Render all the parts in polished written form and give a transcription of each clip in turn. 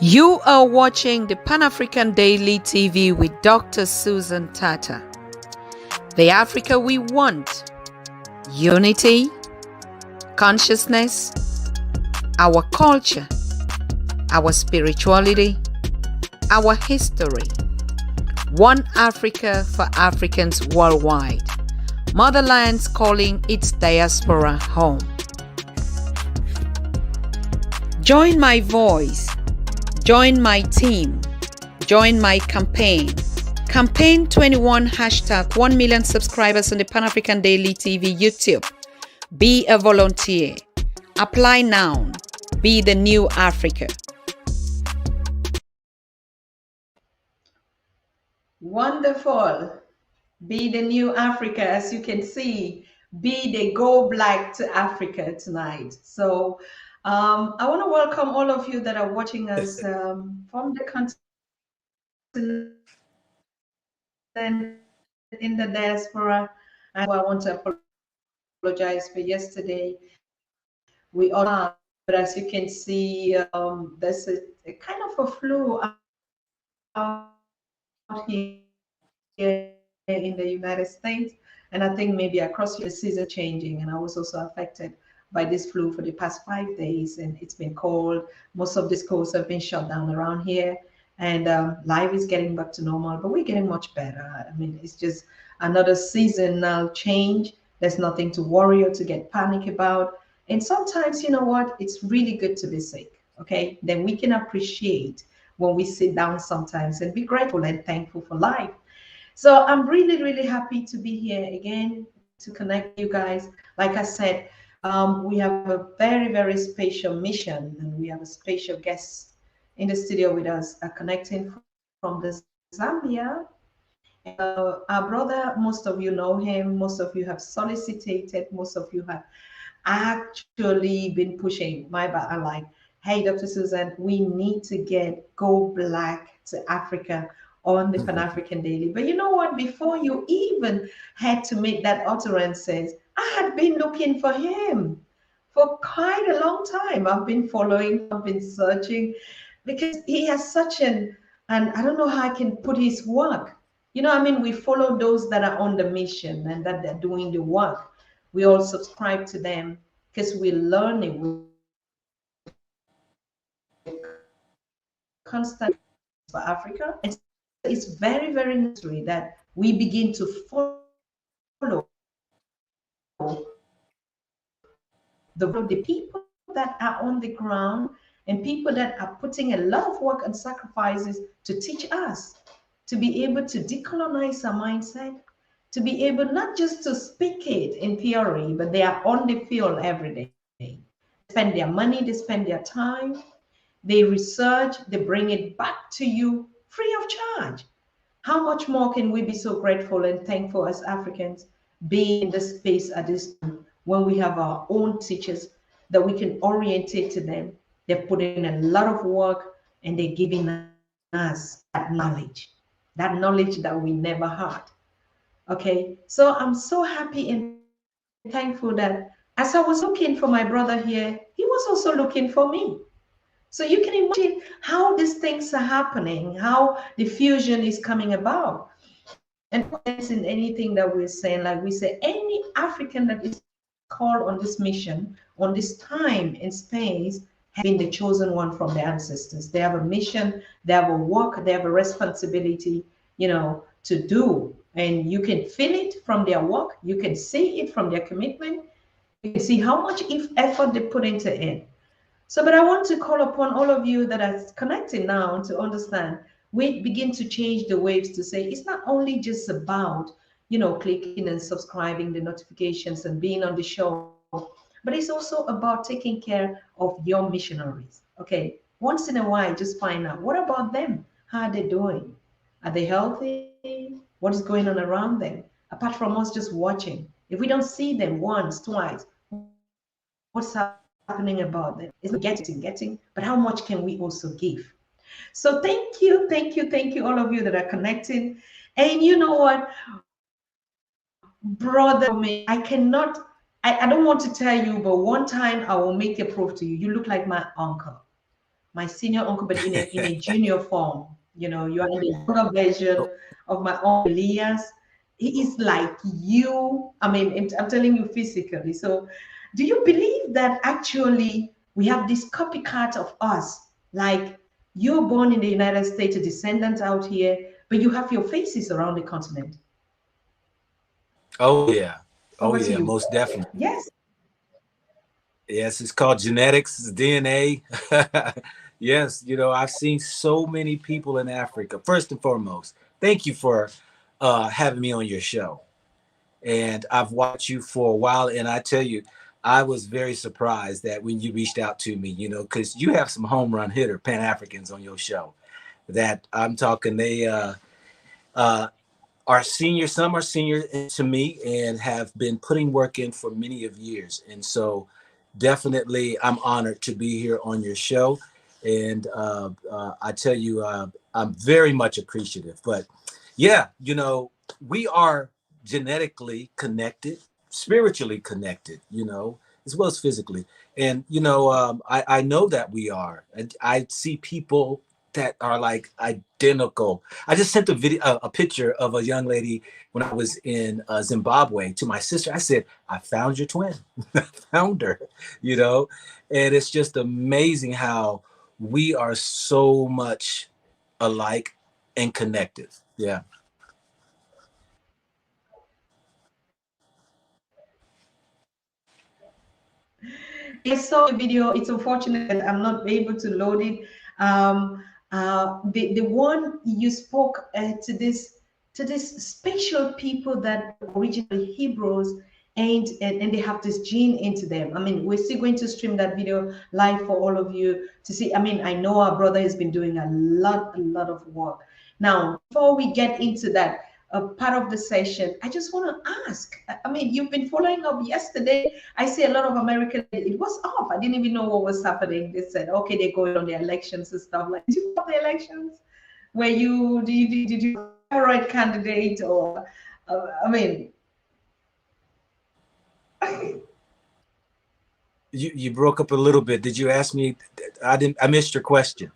You are watching the Pan-African Daily TV with Dr. Susan Tatah. The Africa we want: unity, consciousness, our culture, our spirituality, our history. One Africa for Africans worldwide. Motherland's calling its diaspora home. Join my voice. Join my team. Join my campaign. Campaign 21 hashtag 1 million subscribers on the Pan-African Daily TV YouTube. Be a volunteer. Apply now. Be the new Africa. Wonderful. Be the new Africa. As you can see, be the Go Black to Africa tonight. So I want to welcome all of you that are watching us from the continent, in the diaspora. And I want to apologize for yesterday. We all are, but as you can see, there's a kind of a flu out here in the United States, and I think maybe across the season changing, and I was also affected by this flu for the past 5 days, and it's been cold. Most of the schools have been shut down around here, and life is getting back to normal, but we're getting much better. I mean, it's just another seasonal change. There's nothing to worry or to get panic about. And sometimes, you know what, it's really good to be sick, okay? Then we can appreciate when we sit down sometimes and be grateful and thankful for life. So I'm really, really happy to be here again to connect with you guys. Like I said, we have a very, very special mission, and we have a special guest in the studio with us, connecting from the Zambia. Our brother, most of you know him, most of you have solicited, most of you have actually been pushing my back. I'm like, hey, Dr. Susan, we need to get Go Black to Africa on the Pan-African Daily. But you know what? Before you even had to make that utterances, I had been looking for him for quite a long time. I've been following, I've been searching, because he has such and I don't know how I can put his work. You know, I mean, we follow those that are on the mission and that they're doing the work. We all subscribe to them because we're learning with constant for Africa. And it's very, very necessary that we begin to follow the people that are on the ground and people that are putting a lot of work and sacrifices to teach us to be able to decolonize our mindset, to be able not just to speak it in theory, but they are on the field every day. They spend their money, they spend their time, they research, they bring it back to you free of charge. How much more can we be so grateful and thankful as Africans being in this space at this time when we have our own teachers that we can orientate to them? They're putting a lot of work and they're giving us that knowledge that we never had. Okay, so I'm so happy and thankful that as I was looking for my brother here, he was also looking for me. So you can imagine how these things are happening, how the fusion is coming about. And in anything that we're saying, like we say, any African that is called on this mission, on this time and space, has been the chosen one from their ancestors. They have a mission, they have a work, they have a responsibility, you know, to do. And you can feel it from their work, you can see it from their commitment, you can see how much effort they put into it. So, but I want to call upon all of you that are connecting now to understand, we begin to change the waves to say, it's not only just about, you know, clicking and subscribing the notifications and being on the show, but it's also about taking care of your missionaries. Okay. Once in a while, just find out, what about them? How are they doing? Are they healthy? What is going on around them? Apart from us just watching, if we don't see them once, twice, what's happening about them? It's not getting, but how much can we also give? So thank you, all of you that are connecting. And you know what, Brother Nii, I don't want to tell you, but one time I will make a proof to you. You look like my uncle. my senior uncle, but in a junior form. You know, you are in the younger version of my uncle Elias. He is like you. I mean, I'm telling you physically. So, do you believe that actually we have this copycat of us? Like you're born in the United States, a descendant out here, but you have your faces around the continent. Oh yeah. Oh Over to yeah, you. most definitely. Yes. Yes, it's called genetics, it's DNA. Yes, you know, I've seen so many people in Africa. First and foremost, thank you for having me on your show. And I've watched you for a while, and I tell you, I was very surprised that when you reached out to me, you know, because you have some home run hitter Pan Africans on your show. That I'm talking, they uh, are senior. Some are senior to me and have been putting work in for many of years. And so, definitely, I'm honored to be here on your show. And I tell you, I'm very much appreciative. But yeah, you know, we are genetically connected, spiritually connected, you know, as well as physically. And, you know, I know that we are. And I see people that are like identical. I just sent a video, a picture of a young lady when I was in Zimbabwe to my sister. I said, I found your twin. I found her, you know, and it's just amazing how we are so much alike and connected. Yeah. I saw a video. It's unfortunate that I'm not able to load it. The one you spoke to this special people that originally Hebrews and they have this gene into them. I mean, we're still going to stream that video live for all of you to see. I mean, I know our brother has been doing a lot of work. Now, before we get into that, part of the session, I just want to ask. I mean, you've been following up yesterday. I see a lot of American. It was off. I didn't even know what was happening. They said, okay, they're going on the elections and stuff. Like, did you follow the elections? Were you did you have a right candidate or? I mean, You broke up a little bit. Did you ask me? I didn't. I missed your question.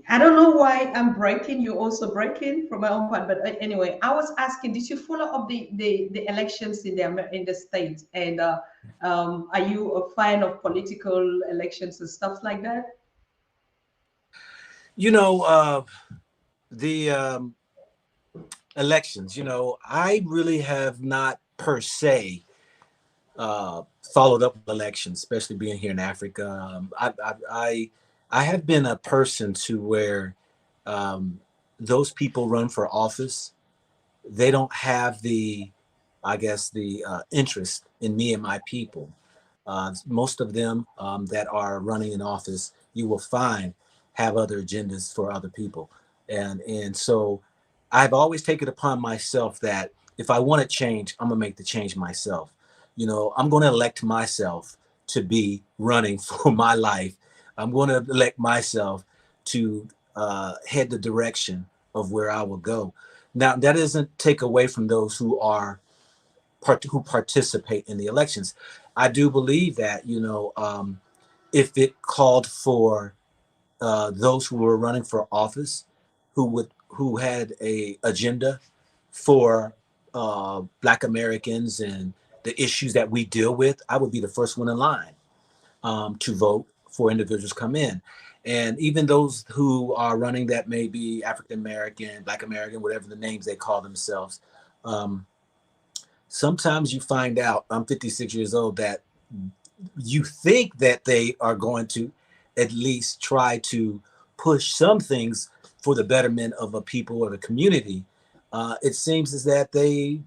I don't know why I'm breaking. You're also breaking from my own part. But anyway, I was asking, did you follow up the elections in in the state? And are you a fan of political elections and stuff like that? You know, the elections. You know, I really have not per se followed up with elections, especially being here in Africa. I have been a person to where um, those people run for office. They don't have the, I guess, the interest in me and my people. Most of them that are running in office, you will find have other agendas for other people, and so I've always taken upon myself that if I want to change, I'm gonna make the change myself. You know, I'm gonna elect myself to be running for my life. I'm gonna elect myself to head the direction of where I will go. Now, that doesn't take away from those who are who participate in the elections. I do believe that, you know, if it called for those who were running for office, who had a agenda for Black Americans and the issues that we deal with, I would be the first one in line to vote for individuals come in. And even those who are running that may be African American, Black American, whatever the names they call themselves, um, sometimes you find out, I'm 56 years old, that you think that they are going to at least try to push some things for the betterment of a people or the community. It seems as that they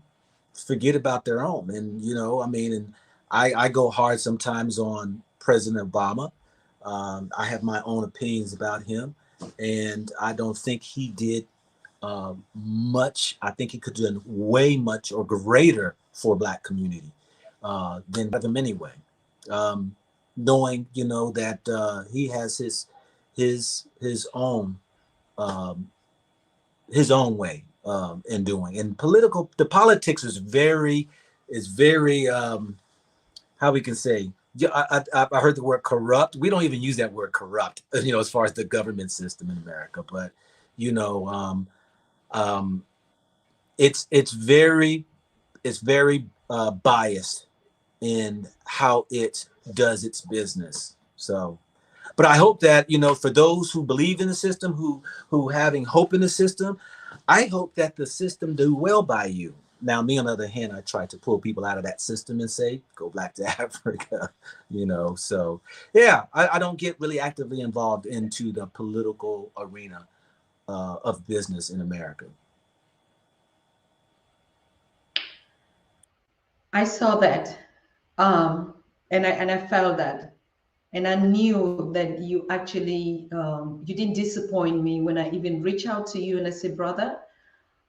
forget about their own. And, you know, I mean, and I go hard sometimes on President Obama. I have my own opinions about him, and I don't think he did much. I think he could have done way much or greater for Black community than them anyway. Um, Knowing, you know, that he has um, his own way in doing. And the politics is very how we can say Yeah, I heard the word corrupt. We don't even use that word corrupt, as far as the government system in America. But you know, um, it's very biased in how it does its business. So, but I hope that for those who believe in the system, who having hope in the system, I hope that the system do well by you. Now, me on the other hand, I try to pull people out of that system and say, go back to Africa, So, yeah, I don't get really actively involved into the political arena of business in America. I saw that, um, and I felt that, and I knew that you actually you didn't disappoint me when I even reached out to you and I said, brother,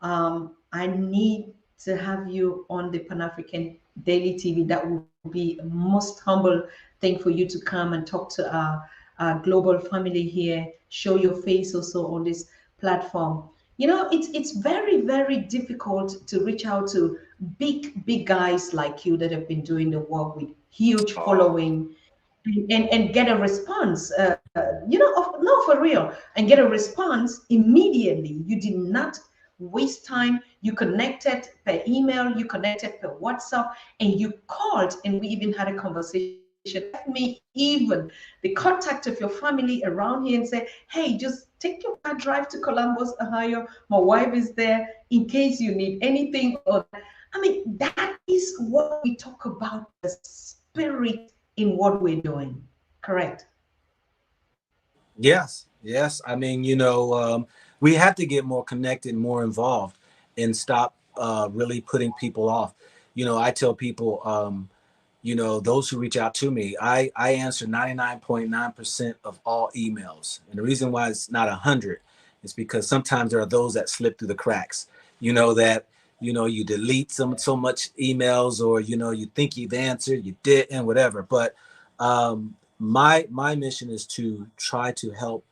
I need to have you on the Pan African Daily TV. That would be a most humble thing for you to come and talk to our global family here, show your face also on this platform. It's very, very difficult to reach out to big guys like you that have been doing the work with huge Oh, following, and get a response, no, for real, and get a response immediately. You did not waste time. You connected per email, you connected per WhatsApp, and you called, and we even had a conversation. Left me even the contact of your family around here and say, hey, just take your car, drive to Columbus, Ohio. My wife is there in case you need anything. Or I mean, that is what we talk about, the spirit in what we're doing. Correct. yes, yes. I mean, we have to get more connected, more involved, and stop really putting people off. I tell people, those who reach out to me, I answer 99.9% of all emails. And the reason why it's not 100 is because sometimes there are those that slip through the cracks, that, you delete so much emails, or, you think you've answered, you didn't, whatever. But my mission is to try to help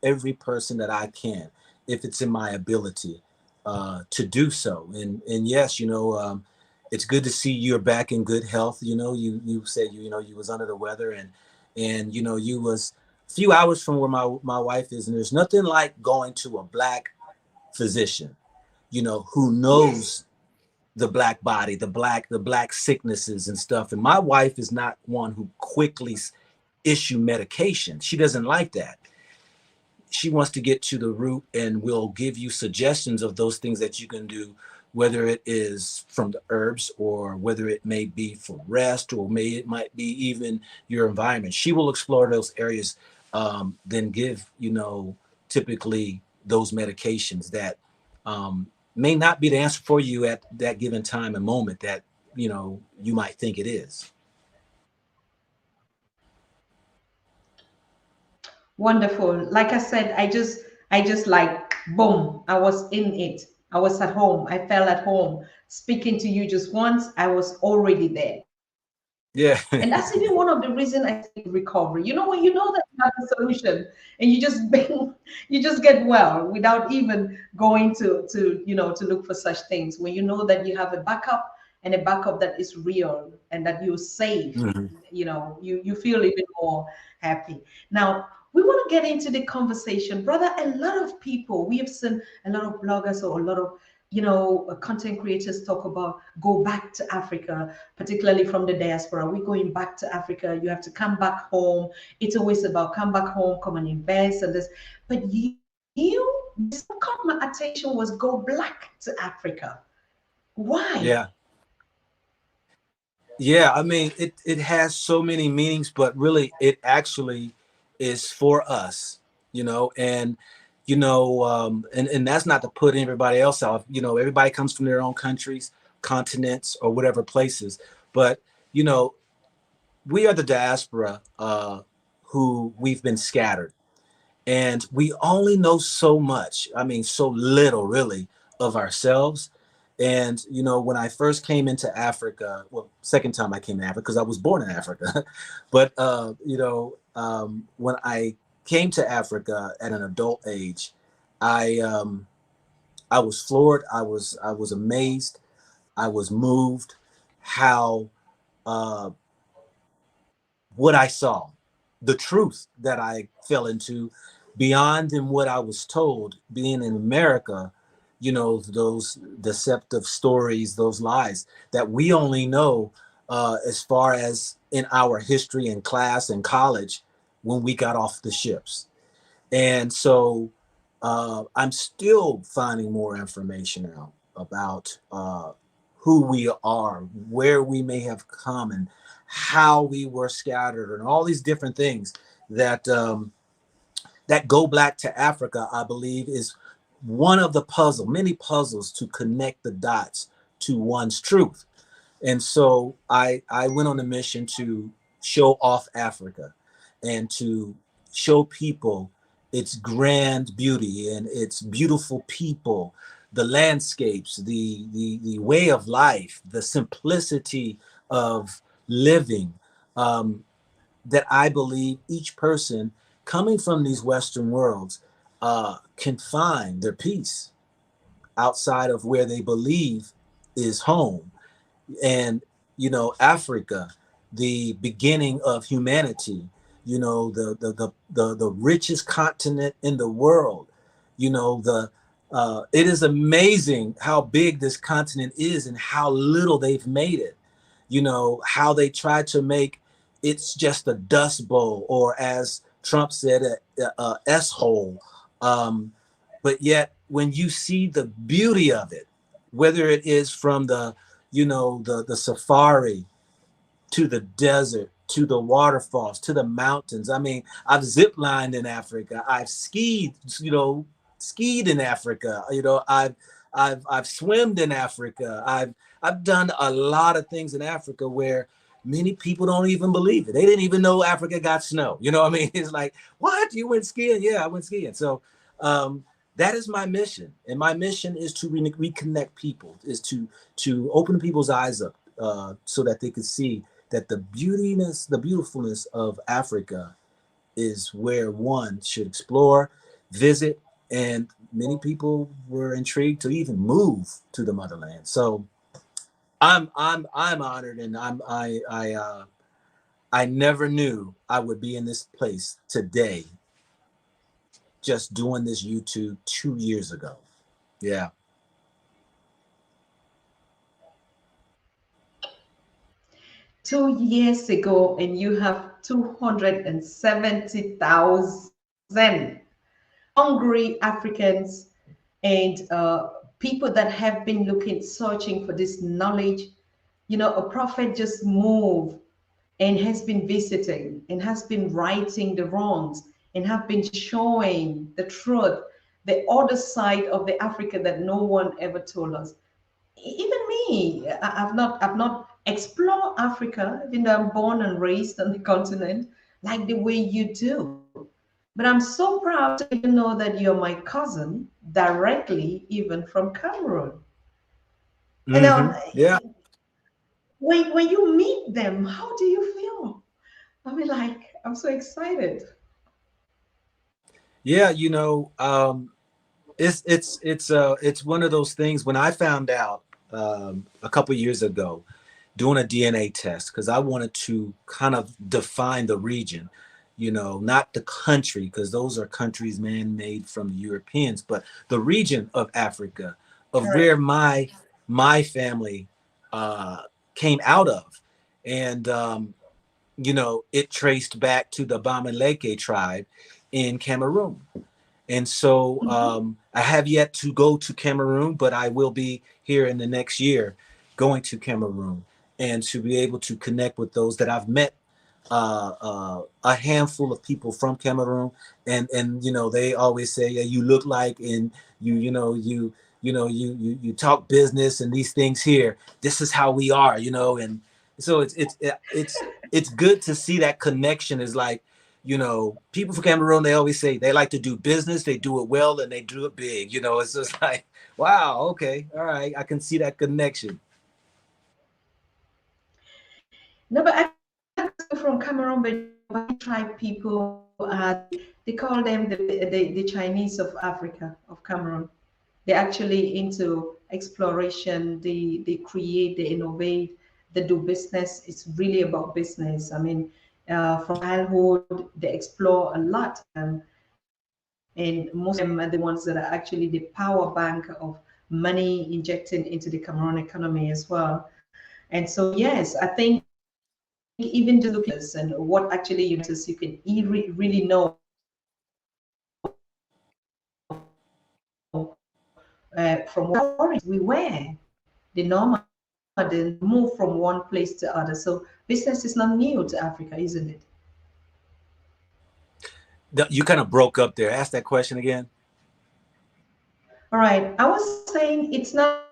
every person that I can, if it's in my ability, to do so. And yes, it's good to see you're back in good health. You said you was under the weather, and you was a few hours from where my wife is, and there's nothing like going to a Black physician, who Yes. knows the Black body, the black sicknesses and stuff. And my wife is not one who quickly issue medication. She doesn't like that. She wants to get to the root, and will give you suggestions of those things that you can do, whether it is from the herbs, or whether it may be for rest, or it might be even your environment. She will explore those areas, then give typically those medications that may not be the answer for you at that given time and moment that you might think it is. Wonderful. Like I said, I just like boom, I was in it. I was at home. I felt at home. Speaking to you just once, I was already there. Yeah. And that's even one of the reasons I say recovery. When you know that you have a solution, and you just you just get well without even going to look for such things. When you know that you have a backup, and a backup that is real, and that you're safe, Mhm. you feel even more happy. Now, we want to get into the conversation, brother. A lot of people, we have seen a lot of bloggers, or a lot of content creators talk about go back to Africa, particularly from the diaspora. We're going back to Africa. You have to come back home. It's always about come back home, come and invest and this. But the second my attention was go black to Africa. Why? Yeah. Yeah, I mean, it has so many meanings, but really it actually is for us, and and that's not to put everybody else off. Everybody comes from their own countries, continents, or whatever places. But you know, we are the diaspora, who we've been scattered, and we only know so much. I mean, so little really of ourselves. And when I first came into Africa, well, second time I came to Africa because I was born in Africa, but when I came to Africa at an adult age, I was floored. I was amazed. I was moved how uh, what I saw, the truth that I fell into, beyond than what I was told. Being in America, you know, those deceptive stories, those lies that we only know as far as in our history in class and college when we got off the ships. And so I'm still finding more information out about who we are, where we may have come, and how we were scattered, and all these different things that that Go Black to Africa, I believe, is one of the many puzzles to connect the dots to one's truth. And so I went on a mission to show off Africa and to show people its grand beauty and its beautiful people, the landscapes, the way of life, the simplicity of living, that I believe each person coming from these Western worlds can find their peace outside of where they believe is home. And you know, Africa, the beginning of humanity, you know, the richest continent in the world, you know, it is amazing how big this continent is and how little they've made it. You know, how they try to make it's just a dust bowl, or as Trump said, a S hole. But yet when you see the beauty of it, whether it is from the, you know, the safari, to the desert, to the waterfalls, to the mountains. I mean, I've zip lined in Africa. I've skied, you know, skied in Africa. You know, I've swimmed in Africa. I've done a lot of things in Africa where many people don't even believe it. They didn't even know Africa got snow. You know what I mean? It's like, what? You went skiing? Yeah, I went skiing. So that is my mission. And my mission is to reconnect people, is to open people's eyes up so that they could see that the beautifulness of Africa is where one should explore, visit, and many people were intrigued to even move to the motherland. So I'm honored, and I never knew I would be in this place today, just doing this YouTube 2 years ago. Yeah. 2 years ago, and you have 270,000 hungry Africans and people that have been looking, searching for this knowledge. You know, a prophet just moved and has been visiting and has been righting the wrongs and have been showing the truth, the other side of the Africa that no one ever told us. Even me, I've not explored Africa, even though I'm born and raised on the continent, like the way you do. But I'm so proud to even know that you're my cousin directly, even from Cameroon. And Yeah. when you meet them, how do you feel? I mean, like, I'm so excited. Yeah, you know, it's one of those things. When I found out a couple years ago, doing a DNA test, because I wanted to kind of define the region, you know, not the country, because those are countries man-made from the Europeans, but the region of Africa, of where Correct. my family came out of. And you know, it traced back to the Bamileke tribe in Cameroon. And so Mhm. I have yet to go to Cameroon, but I will be here in the next year going to Cameroon, and to be able to connect with those that I've met, a handful of people from Cameroon. And you know, they always say, yeah, you look like, and you talk business and these things here. This is how we are, you know. And so it's good to see that connection. Is like, you know, people from Cameroon, they always say they like to do business, they do it well, and they do it big. You know, it's just like, wow, okay, all right, I can see that connection. No, but I've met people from Cameroon, but white tribe people, they call them the Chinese of Africa, of Cameroon. They're actually into exploration. They create, they innovate, they do business. It's really about business. I mean, from childhood. They explore a lot. And most of them are the ones that are actually the power bank of money injecting into the Cameroon economy as well. And so, yes, I think even just looking at this and what actually unites us, you can really know from what origin we were, the nomadin move from one place to other. So business is not new to Africa, isn't it? You kind of broke up there. Ask that question again. All right. I was saying it's not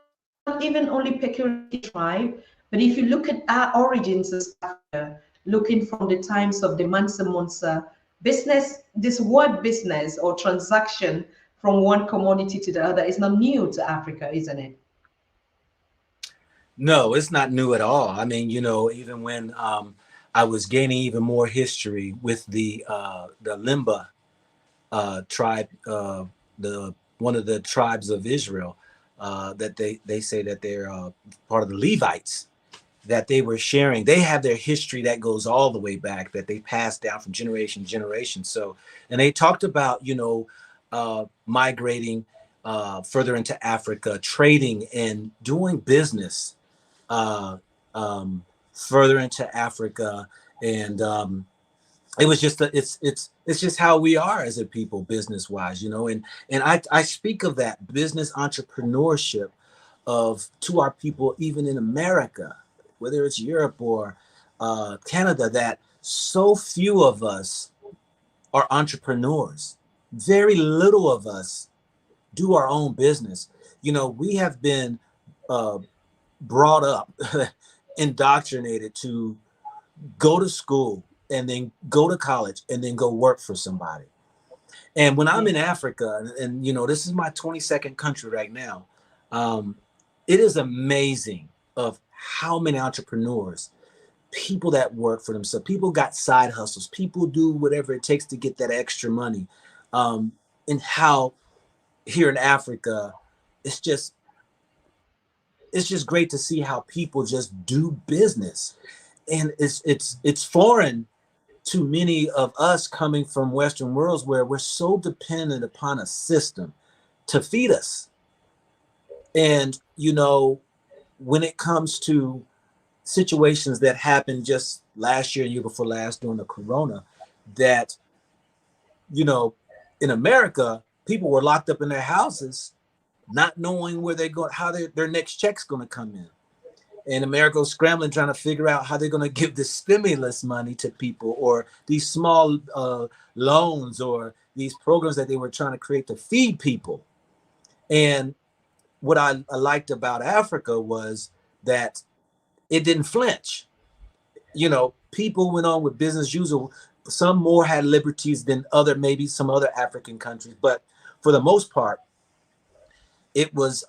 even only peculiar tribe, but if you look at our origins as Africa, looking from the times of the Mansa Musa, business, this word business or transaction from one commodity to the other is not new to Africa, isn't it? No, it's not new at all. I mean, even when I was gaining even more history with the Limba tribe, the one of the tribes of Israel, that they say that they're part of the Levites, that they were sharing. They have their history that goes all the way back, that they passed down from generation to generation. So, and they talked about, migrating further into Africa, trading and doing business uh, further into Africa. And it was just it's just how we are as a people, business wise, and I speak of that business entrepreneurship of to our people, even in America, whether it's Europe or Canada, that so few of us are entrepreneurs. Very little of us do our own business. We have been uh, brought up, indoctrinated to go to school and then go to college and then go work for somebody. And when I'm in Yes. Africa, and this is my 22nd country right now, it is amazing of how many entrepreneurs, people that work for themselves, people got side hustles, people do whatever it takes to get that extra money. And how here in Africa, it's just great to see how people just do business. And it's foreign to many of us coming from Western worlds where we're so dependent upon a system to feed us. And, when it comes to situations that happened just last year and year before last during the corona, that, you know, in America, people were locked up in their houses, not knowing where they go, how their next check's going to come in. And America was scrambling, trying to figure out how they're going to give this stimulus money to people, or these small loans, or these programs that they were trying to create to feed people. And what I liked about Africa was that it didn't flinch. People went on with business as usual. Some more had liberties than maybe some other African countries, but for the most part, it was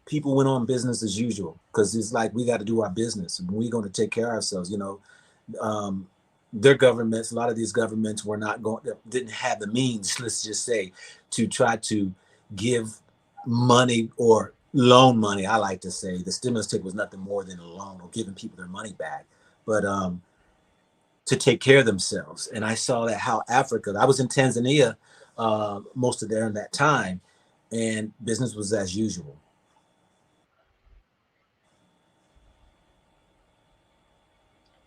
people went on business as usual, because it's like, we got to do our business and we're going to take care of ourselves. Um, their governments, a lot of these governments were not going, didn't have the means, let's just say, to try to give money or loan money. I like to say the stimulus check was nothing more than a loan or giving people their money back, but to take care of themselves. And I saw that how Africa, I was in Tanzania most of there in that time, and business was as usual.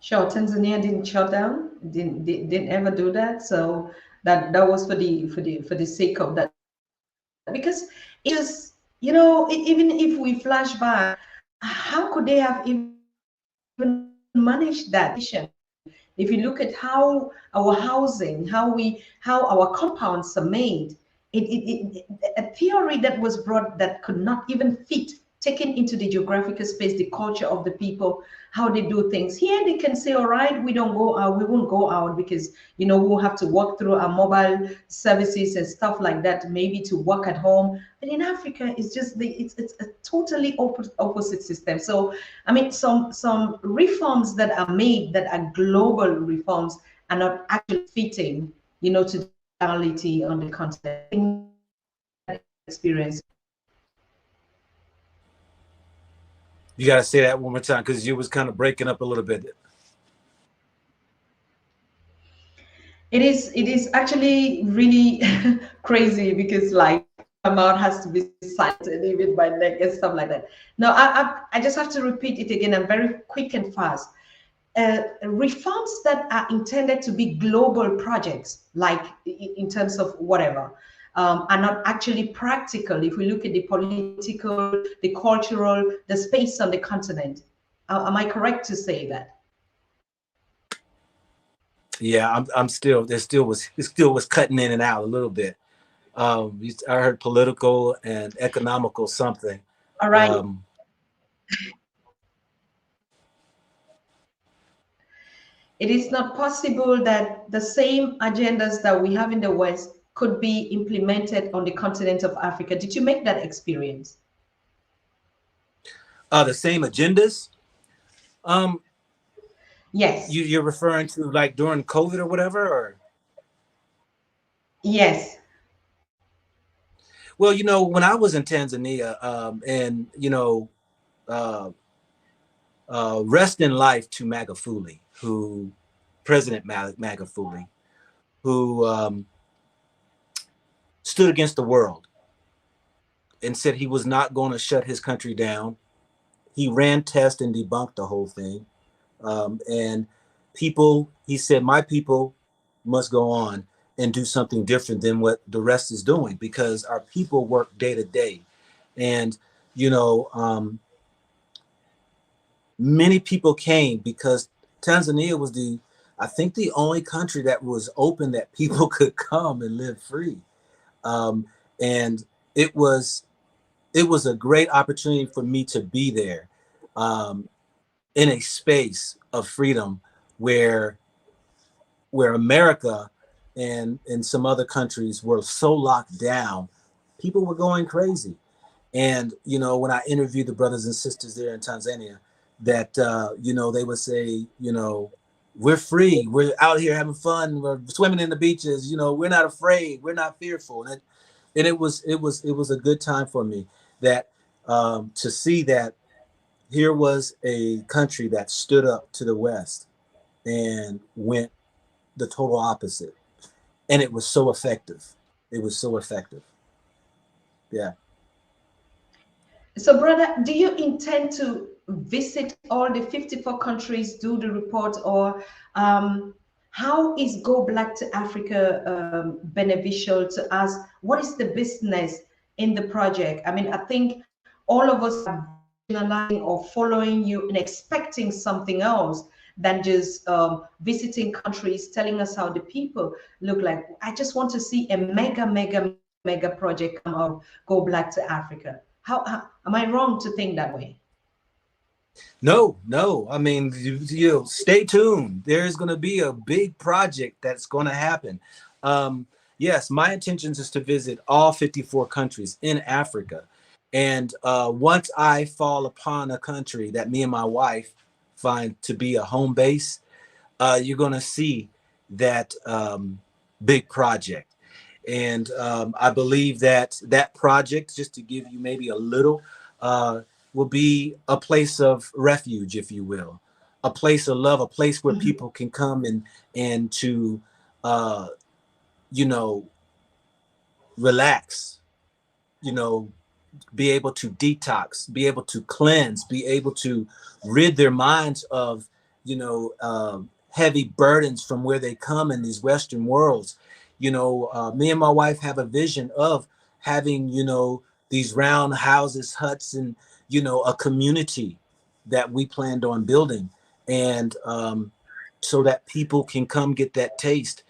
Sure, Tanzania didn't shut down, didn't ever do that. So that was for the sake of that, because it just, even if we flash back, how could they have even managed that transition? If you look at how our housing, how our compounds are made, a theory that was brought that could not even fit taken into the geographical space, the culture of the people, how they do things. Here they can say, all right, we don't go out, we won't go out because, we'll have to walk through our mobile services and stuff like that, maybe to work at home. But in Africa, it's just it's a totally opposite system. So I mean, some reforms that are made that are global reforms are not actually fitting, to the reality on the continent. I think that experience. You got to say that one more time, because you was kind of breaking up a little bit. It is actually really crazy because like my mouth has to be silent and even my neck and stuff like that. No, I just have to repeat it again. I'm very quick and fast. Reforms that are intended to be global projects, like in terms of whatever, are not actually practical if we look at the political, the cultural, the space on the continent. Am I correct to say that? Yeah, I'm still it still was cutting in and out a little bit. I heard political and economical something. All right. Um, It is not possible that the same agendas that we have in the West could be implemented on the continent of Africa. Did you make that experience? the same agendas. Um, Yes. you're referring to like during COVID or whatever, or Yes. well, when I was in Tanzania, and uh, rest in life to Magufuli, who President Magufuli, who stood against the world and said he was not going to shut his country down. He ran tests and debunked the whole thing. And people, he said, my people must go on and do something different than what the rest is doing, because our people work day to day. And, you know, um, many people came because Tanzania was I think the only country that was open that people could come and live free. Um, and it was, it was a great opportunity for me to be there, um, in a space of freedom where America and some other countries were so locked down, people were going crazy. And when I interviewed the brothers and sisters there in Tanzania, that they would say, we're free, we're out here having fun, we're swimming in the beaches, we're not afraid, we're not fearful. And it was a good time for me, that to see that here was a country that stood up to the West and went the total opposite, and it was so effective. It was so effective. Yeah. So, brother, do you intend to visit all the 54 countries, do the report, or how is Go Black to Africa beneficial to us? What is the business in the project? I mean, I think all of us are visualizing or following you and expecting something else than just visiting countries, telling us how the people look like. I just want to see a mega project come out of Go Black to Africa. How am I wrong to think that way? No, no. I mean, stay tuned. There's going to be a big project that's going to happen. Um, yes, my intentions is to visit all 54 countries in Africa. And once I fall upon a country that me and my wife find to be a home base, you're going to see that big project. And I believe that that project, just to give you maybe a little, will be a place of refuge, if you will, a place of love, a place where Mhm. people can come and to, uh, you know, relax, you know, be able to detox, be able to cleanse, be able to rid their minds of, heavy burdens from where they come in these Western worlds. Me and my wife have a vision of having, these round houses, huts, and, a community that we planned on building. And so that people can come get that taste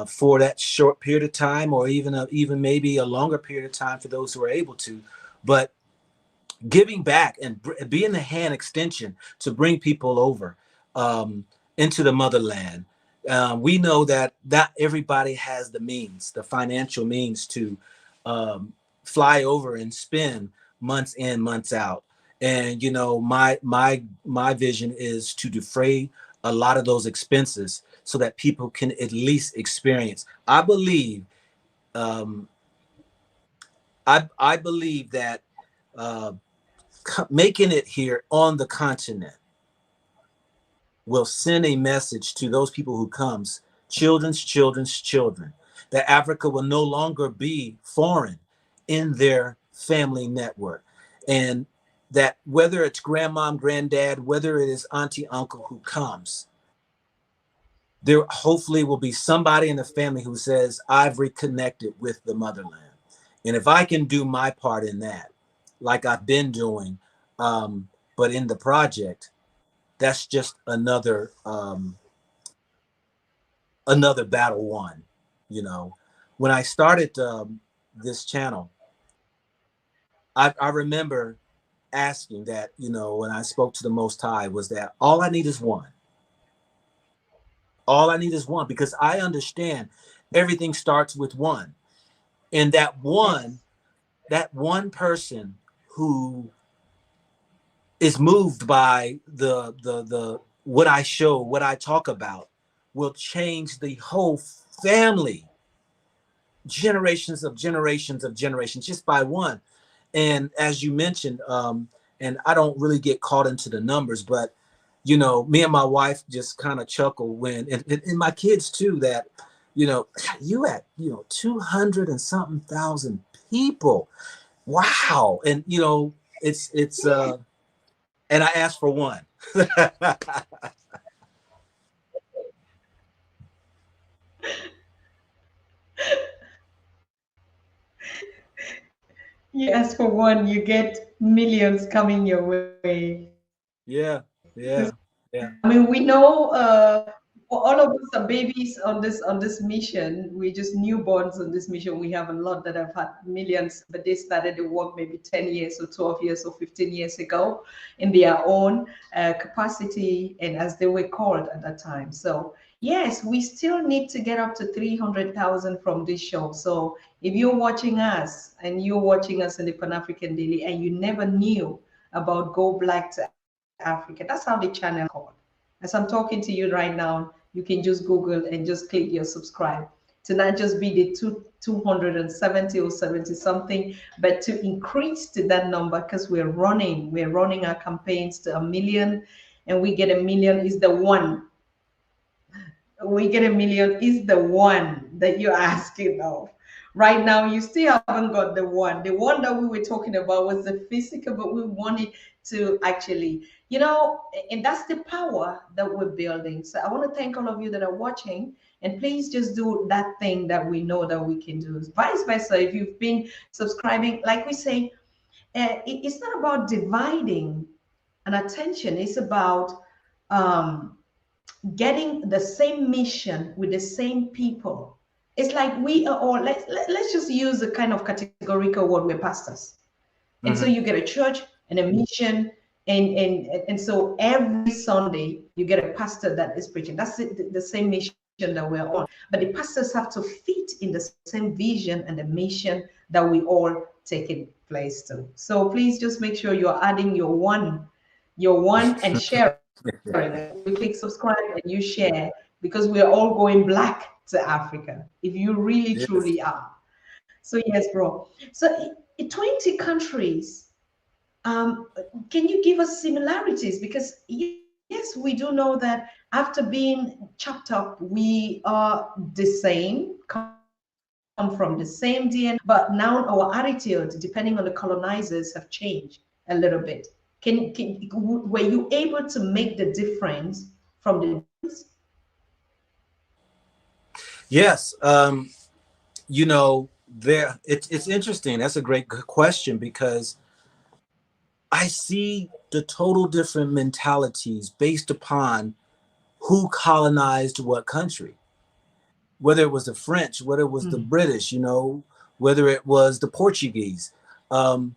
for that short period of time, or even maybe a longer period of time for those who are able to. But giving back and being the hand extension to bring people over into the motherland. We know that not everybody has the means, the financial means to fly over and spend months in, months out. And my vision is to defray a lot of those expenses so that people can at least experience. Um, I believe that uh, making it here on the continent will send a message to those people who comes children's children's children, that Africa will no longer be foreign in their family network. And that whether it's grandmom, granddad, whether it is auntie, uncle who comes, there hopefully will be somebody in the family who says, I've reconnected with the motherland. And if I can do my part in that, like I've been doing, but in the project, that's just another battle won. You know, when I started this channel, I remember asking that, you know, when I spoke to the Most High, was that all I need is one. All I need is one, because I understand everything starts with one. And that one, that one person who is moved by the what I show, what I talk about, will change the whole family, generations of generations of generations, just by one. And as you mentioned, and I don't really get caught into the numbers, but you know, me and my wife just kind of chuckle when, and my kids too, that, you know, you at, you know, 200 and something thousand people. Wow. And, you know, it's, and I asked for one. You ask for one, you get millions coming your way. Yeah. Yeah. Yeah. I mean, we know all of us are babies on this mission. We're just newborns on this mission. We have a lot that have had millions, but they started the work maybe 10 years or 12 years or 15 years ago in their own capacity and as they were called at that time. So yes, we still need to get up to 300,000 from this show. So if you're watching us and you're watching us in the Pan-African Daily and you never knew about Go Black to Africa, that's how the channel is called. As I'm talking to you right now, you can just Google and just click your subscribe to not just be the 270 or 70 something, but to increase to that number because we're running our campaigns to 1 million, and we get 1 million is the one. We get 1 million is the one that you're asking of. Right now, you still haven't got the one. The one that we were talking about was the physical, but we wanted to actually, you know, and that's the power that we're building. So I want to thank all of you that are watching, and please just do that thing that we know that we can do. Vice versa, if you've been subscribing, like we say, it's not about dividing an attention. It's about getting the same mission with the same people. It's like we are all, let's just use a kind of categorical word, we're pastors. And so Mm-hmm. you get a church and a mission, and so every Sunday you get a pastor that is preaching. That's the same mission that we're on. But the pastors have to fit in the same vision and the mission that we all taking place to. So please just make sure you're adding your one and sharing it. You click subscribe and you share because we're all going black to Africa. If you really truly Yes. are. So yes, bro. So in 20 countries, can you give us similarities? Because yes, we do know that after being chopped up, we are the same, come from the same DNA, but now our attitude, depending on the colonizers, have changed a little bit. Were you able to make the difference from the difference? Yes. You know, there it's interesting. That's a great question, because I see the total different mentalities based upon who colonized what country, whether it was the French, whether it was the British, you know, whether it was the Portuguese. Um,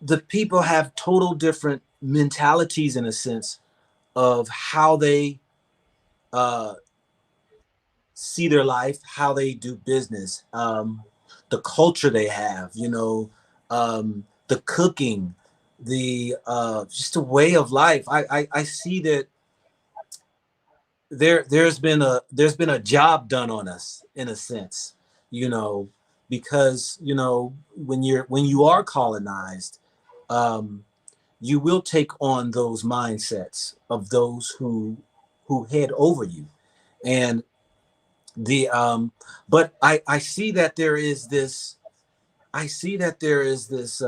the people have total different mentalities, in a sense, of how they uh, see their life, how they do business, the culture they have, you know, the cooking, the just a way of life. I see that there's been a job done on us, in a sense, you know, because, you know, when you are colonized, um, you will take on those mindsets of those who head over you. And the but I see that there is this, I see that there is this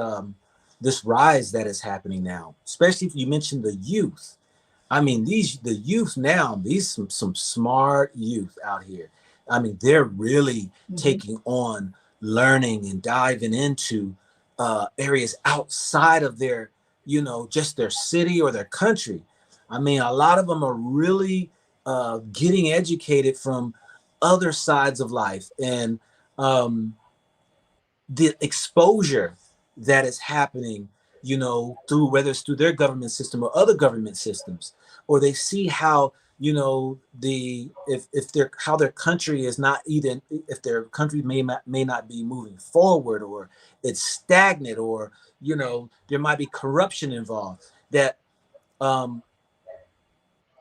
this rise that is happening now, especially if you mentioned the youth. I mean, the youth now, these some smart youth out here. I mean, they're really taking on learning and diving into areas outside of their, you know, just their city or their country. I mean, a lot of them are really getting educated from other sides of life, and the exposure that is happening, you know, through whether it's through their government system or other government systems, or they see how, you know, the if their how their country is not even, if their country may not be moving forward, or it's stagnant, or, you know, there might be corruption involved, that um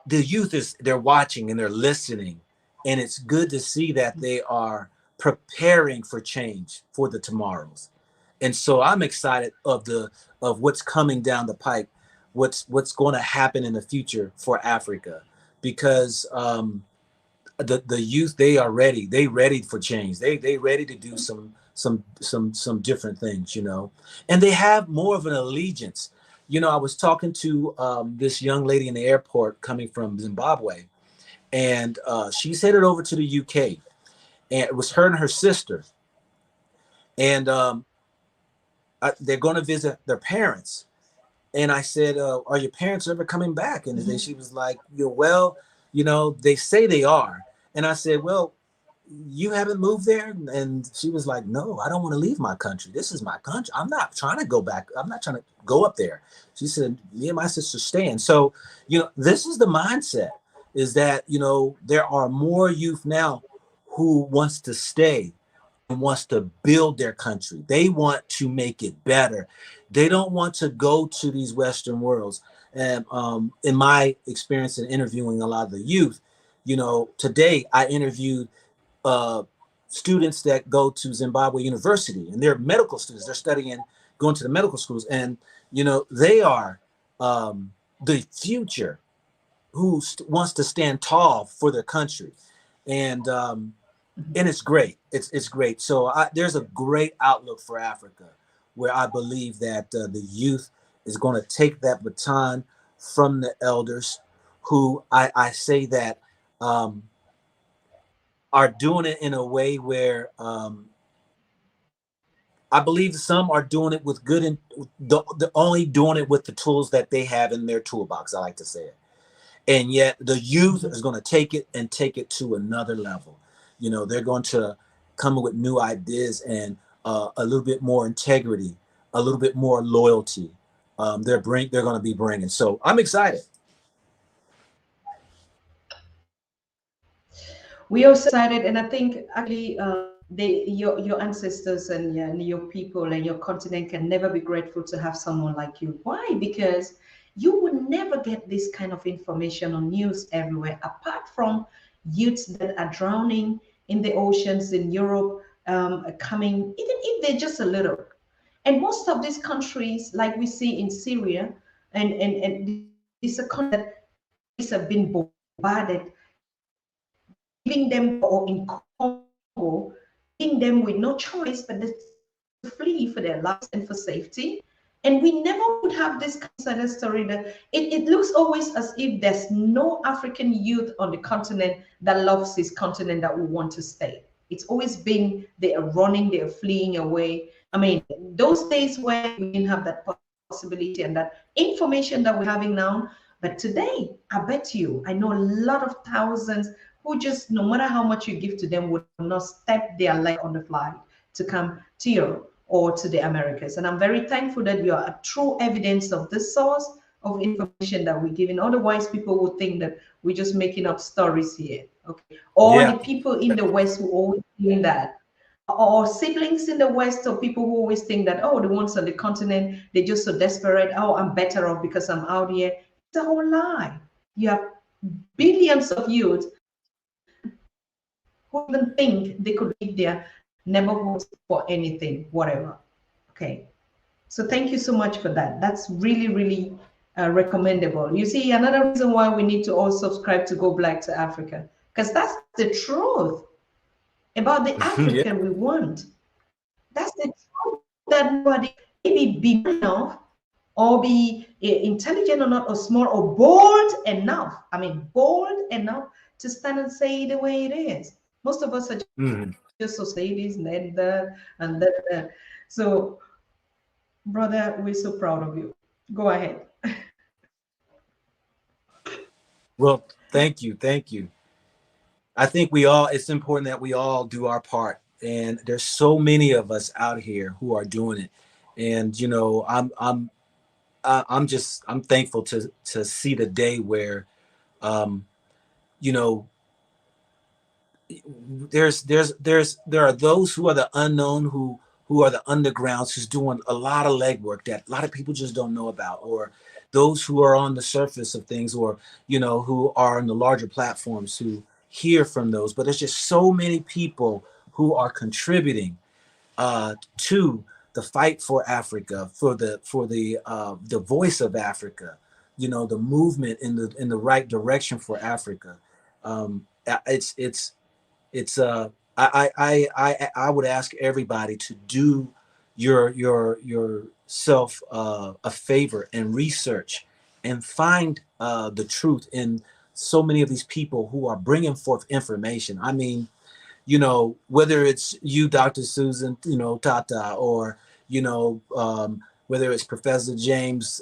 the youth is, they're watching and they're listening, and it's good to see that they are preparing for change for the tomorrows. And so I'm excited of what's coming down the pipe, what's going to happen in the future for Africa, because the youth, they are ready, they ready for change, they ready to do some different things, you know, and they have more of an allegiance. You know, I was talking to this young lady in the airport coming from Zimbabwe, and she's headed over to the UK, and it was her and her sister, and they're going to visit their parents. And I said, are your parents ever coming back? And then she was like, yeah, well, you know, they say they are. And I said, well, you haven't moved there? And she was like, no, I don't want to leave my country. This is my country. I'm not trying to go back. I'm not trying to go up there. She said, me and my sister staying. So, you know, this is the mindset, is that, you know, there are more youth now who wants to stay and wants to build their country. They want to make it better. They don't want to go to these Western worlds. And in my experience in interviewing a lot of the youth, you know, today I interviewed students that go to Zimbabwe University, and they're medical students. They're studying, going to the medical schools, and you know, they are the future, who wants to stand tall for their country, and it's great. It's great. So there's a great outlook for Africa, where I believe that the youth is going to take that baton from the elders, who I say that are doing it in a way where I believe some are doing it with good, and the only doing it with the tools that they have in their toolbox, I like to say it. And yet the youth is going to take it and take it to another level. You know, they're going to come with new ideas, and a little bit more integrity, a little bit more loyalty. They're going to be bringing. So I'm excited. We are excited, and I think actually your ancestors and your people and your continent can never be grateful to have someone like you. Why? Because you would never get this kind of information on news everywhere, apart from youths that are drowning in the oceans in Europe, coming, even if they're just a little. And most of these countries, like we see in Syria, and this is a country that countries have been bombarded, leaving them, or in Congo, leaving them with no choice but to flee for their lives and for safety. And we never would have this kind of story that it looks always as if there's no African youth on the continent that loves his continent that will want to stay. It's always been they are running, they are fleeing away. I mean, those days where we didn't have that possibility and that information that we're having now. But today, I bet you, I know a lot of thousands who just, no matter how much you give to them, would not step their leg on the flight to come to Europe or to the Americas. And I'm very thankful that you are a true evidence of this source of information that we're giving. Otherwise, people would think that we're just making up stories here. Okay. Or Yeah. the people in the West who always doing that. Or siblings in the West, or people who always think that, oh, the ones on the continent, they're just so desperate. Oh, I'm better off because I'm out here. It's a whole lie. You have billions of youth who even think they could leave their neighborhoods for anything, whatever. Okay. So thank you so much for that. That's really, really recommendable. You see, another reason why we need to all subscribe to Go Black to Africa, because that's the truth about the Yeah. African we want. That's the truth that nobody maybe be enough or be intelligent or not or smart or bold enough. I mean, bold enough to stand and say the way it is. Most of us are Mhm. just societies and that and that. So, brother, we're so proud of you. Go ahead. Well, thank you. Thank you. I think we all, it's important that we all do our part. And there's so many of us out here who are doing it. And, you know, I'm thankful to see the day where, um, you know, there are those who are the unknown, who are the undergrounds, who's doing a lot of legwork that a lot of people just don't know about, or those who are on the surface of things, or you know, who are on the larger platforms who hear from those. But there's just so many people who are contributing to the fight for Africa, for the voice of Africa, you know, the movement in the right direction for Africa. Um, it's it's uh I I I I would ask everybody to do yourself a favor and research and find the truth in so many of these people who are bringing forth information. I mean, you know, whether it's you, Dr. Susan, you know, Tatah, or, you know, whether it's Professor James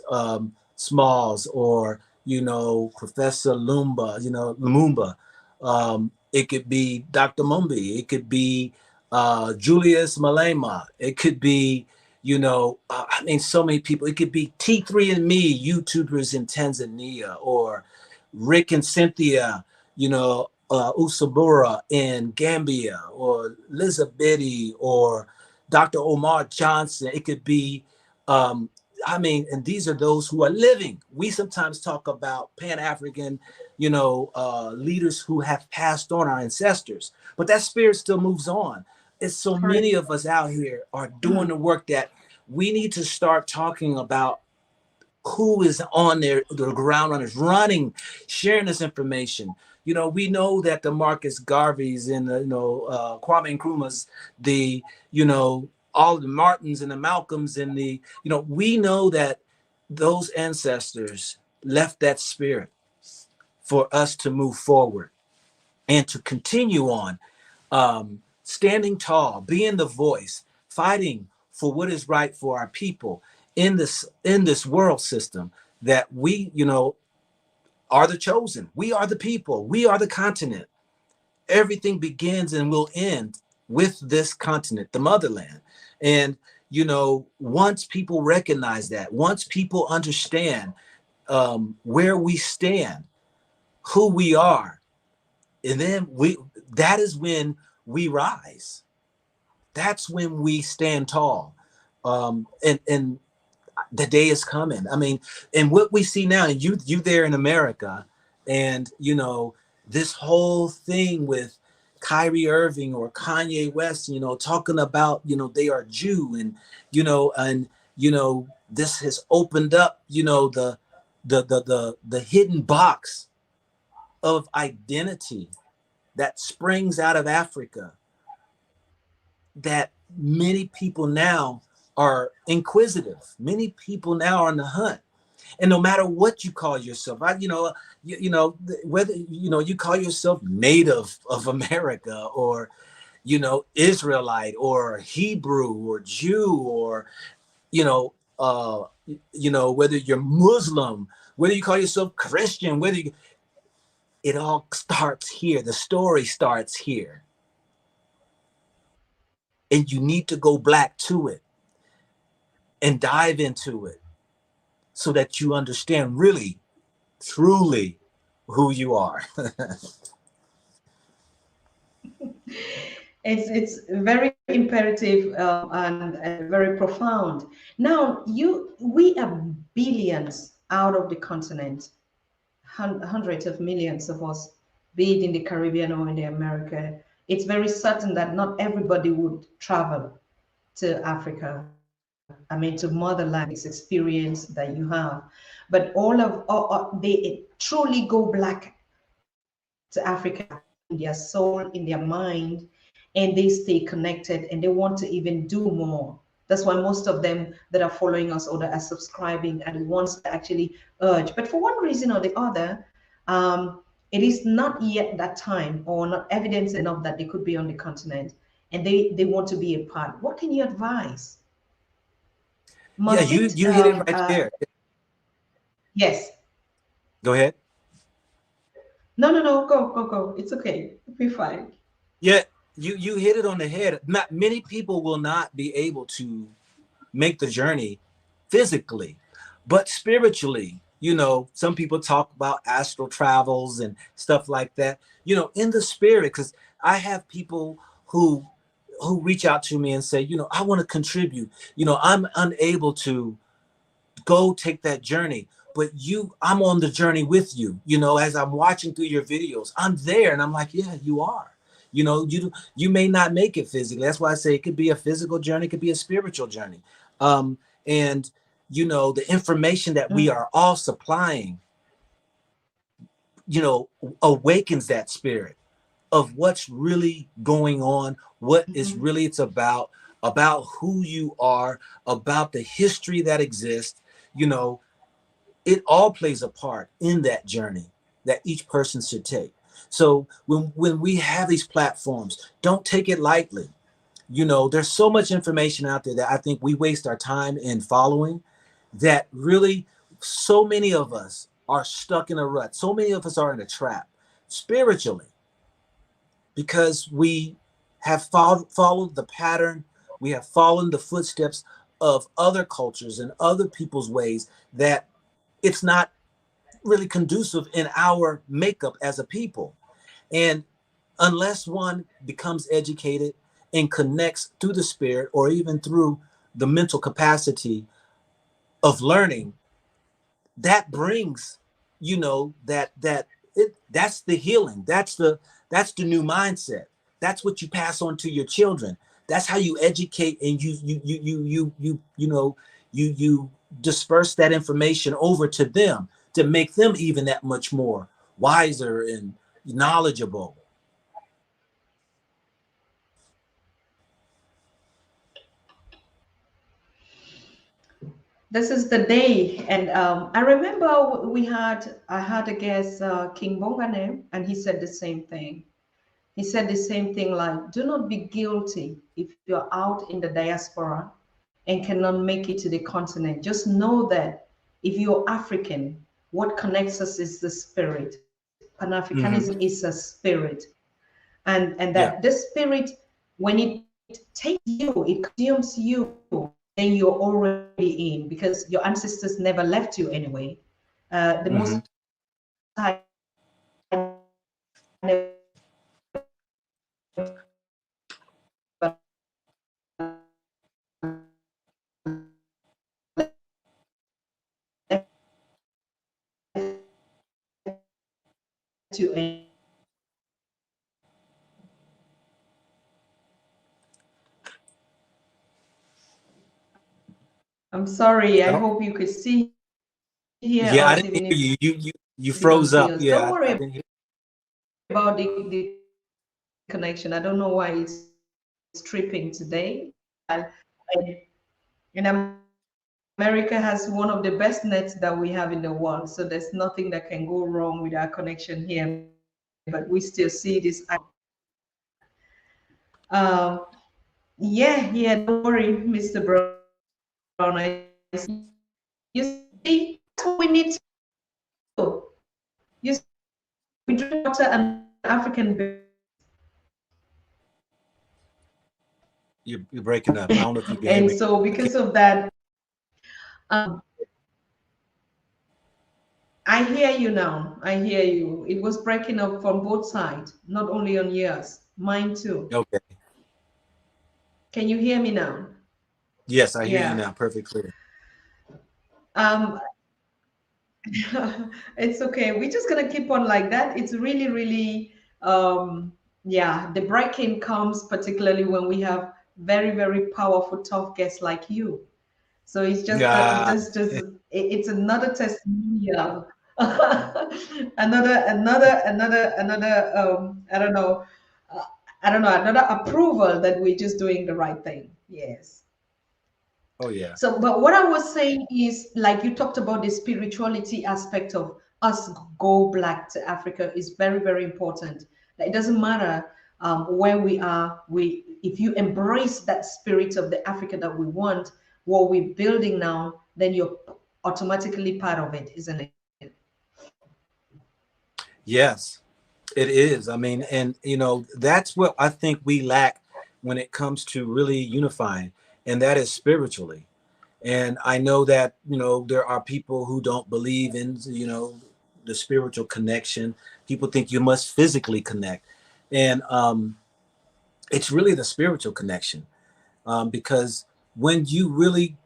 Smalls, or, you know, Professor Lumumba, it could be Dr. Mumbi, it could be Julius Malema, it could be, you know, I mean, so many people. It could be T3andMe, YouTubers in Tanzania, or Rick and Cynthia, you know, Usabura in Gambia, or Lizabeti, or Dr. Omar Johnson. It could be, I mean, and these are those who are living. We sometimes talk about Pan-African, you know, leaders who have passed on, our ancestors, but that spirit still moves on. It's so Correct. many of us out here are doing the work that we need to start talking about who is on the ground runners running, sharing this information. You know, we know that the Marcus Garveys and the, you know, Kwame Nkrumahs, the, you know, all the Martins and the Malcolms and the, you know, we know that those ancestors left that spirit for us to move forward and to continue on, standing tall, being the voice, fighting for what is right for our people in this world system that we, you know, are the chosen. We are the people. We are the continent. Everything begins and will end with this continent, the motherland. And you know, once people recognize that, once people understand where we stand, who we are, and then that is when we rise. That's when we stand tall. And the day is coming. I mean, and what we see now, and you there in America, and you know, this whole thing with Kyrie Irving or Kanye West, you know, talking about, you know, they are Jew, and you know, this has opened up, you know, the hidden box of identity that springs out of Africa, that many people now are inquisitive. Many people now are on the hunt. And no matter what you call yourself, whether, you know, you call yourself native of America, or, you know, Israelite, or Hebrew, or Jew, or, you know, whether you're Muslim, whether you call yourself Christian, it all starts here. The story starts here. And you need to go black to it and dive into it so that you understand really, truly who you are. It's very imperative and very profound. Now, we are billions out of the continent, hundreds of millions of us, be it in the Caribbean or in the America. It's very certain that not everybody would travel to Africa. I mean, to motherland, this experience that you have. But all they truly go black to Africa. in their soul, in their mind, and they stay connected and they want to even do more. That's why most of them that are following us or that are subscribing are the ones that actually urge. But for one reason or the other, it is not yet that time or not evidence enough that they could be on the continent and they want to be a part. What can you advise? Yeah, Must it, you hit it right there. yes. Go ahead. No, go. It's okay. It'll be fine. Yeah, you hit it on the head. Not many people will not be able to make the journey physically, but spiritually. You know, some people talk about astral travels and stuff like that. You know, in the spirit, because I have people who reach out to me and say, you know, I want to contribute. You know, I'm unable to go take that journey, but I'm on the journey with you. You know, as I'm watching through your videos, I'm there, and I'm like, yeah, you are. You know, you may not make it physically. That's why I say it could be a physical journey, it could be a spiritual journey. And you know, the information that we are all supplying, you know, awakens that spirit of what's really going on, what is really it's about who you are, about the history that exists. You know, it all plays a part in that journey that each person should take. So when we have these platforms, don't take it lightly. You know, there's so much information out there that I think we waste our time in following, that really so many of us are stuck in a rut. So many of us are in a trap spiritually because we have followed the pattern, we have followed the footsteps of other cultures and other people's ways, that it's not really conducive in our makeup as a people. And unless one becomes educated and connects through the spirit or even through the mental capacity of learning, that brings, you know, that's the healing. That's the new mindset. That's what you pass on to your children. That's how you educate, and you disperse that information over to them to make them even that much more wiser and knowledgeable. This is the day, and I remember I had a guest, King Bongane, and he said the same thing. He said the same thing, like, do not be guilty if you're out in the diaspora and cannot make it to the continent. Just know that if you're African, what connects us is the spirit. Pan-Africanism Mm-hmm. is a spirit, and that Yeah. this spirit, when it takes you, it consumes you, then you're already in, because your ancestors never left you anyway. The Mm-hmm. most high never left you. I'm sorry. I Oh, hope you could see, hear yeah, I us, didn't even hear if you you don't froze see up. us. Don't Yeah, I worry didn't hear. about the connection. I don't know why it's tripping today. And, and America has one of the best nets that we have in the world. So there's nothing that can go wrong with our connection here. But we still see this. Yeah, don't worry, Mr. Brown. You see, that's what we need to do. You see, we drink water and African You're breaking up. I don't know if you can hear and me. so I can't. because of that, um, I hear you now. I hear you. It was breaking up from both sides, not only on yours, mine too. Okay. Can you hear me now? Yes, I hear you Yeah. now. Perfect clear. Um, it's okay. We're just gonna keep on like that. It's really, really, yeah. The breaking comes particularly when we have very, very powerful, tough guests like you. So it's just that, Yeah. it's another testimonial. I don't know, uh, another approval that we're just doing the right thing. Yes. Oh yeah. So, but what I was saying is, like you talked about the spirituality aspect of us go black to Africa is very, very important. That it doesn't matter where we are. If you embrace that spirit of the Africa that we want, what we're building now, then you're automatically part of it, isn't it? Yes, it is. I mean, and that's what I think we lack when it comes to really unifying, and that is spiritually. And I know that, there are people who don't believe in, the spiritual connection. People think you must physically connect. And it's really the spiritual connection, because when you really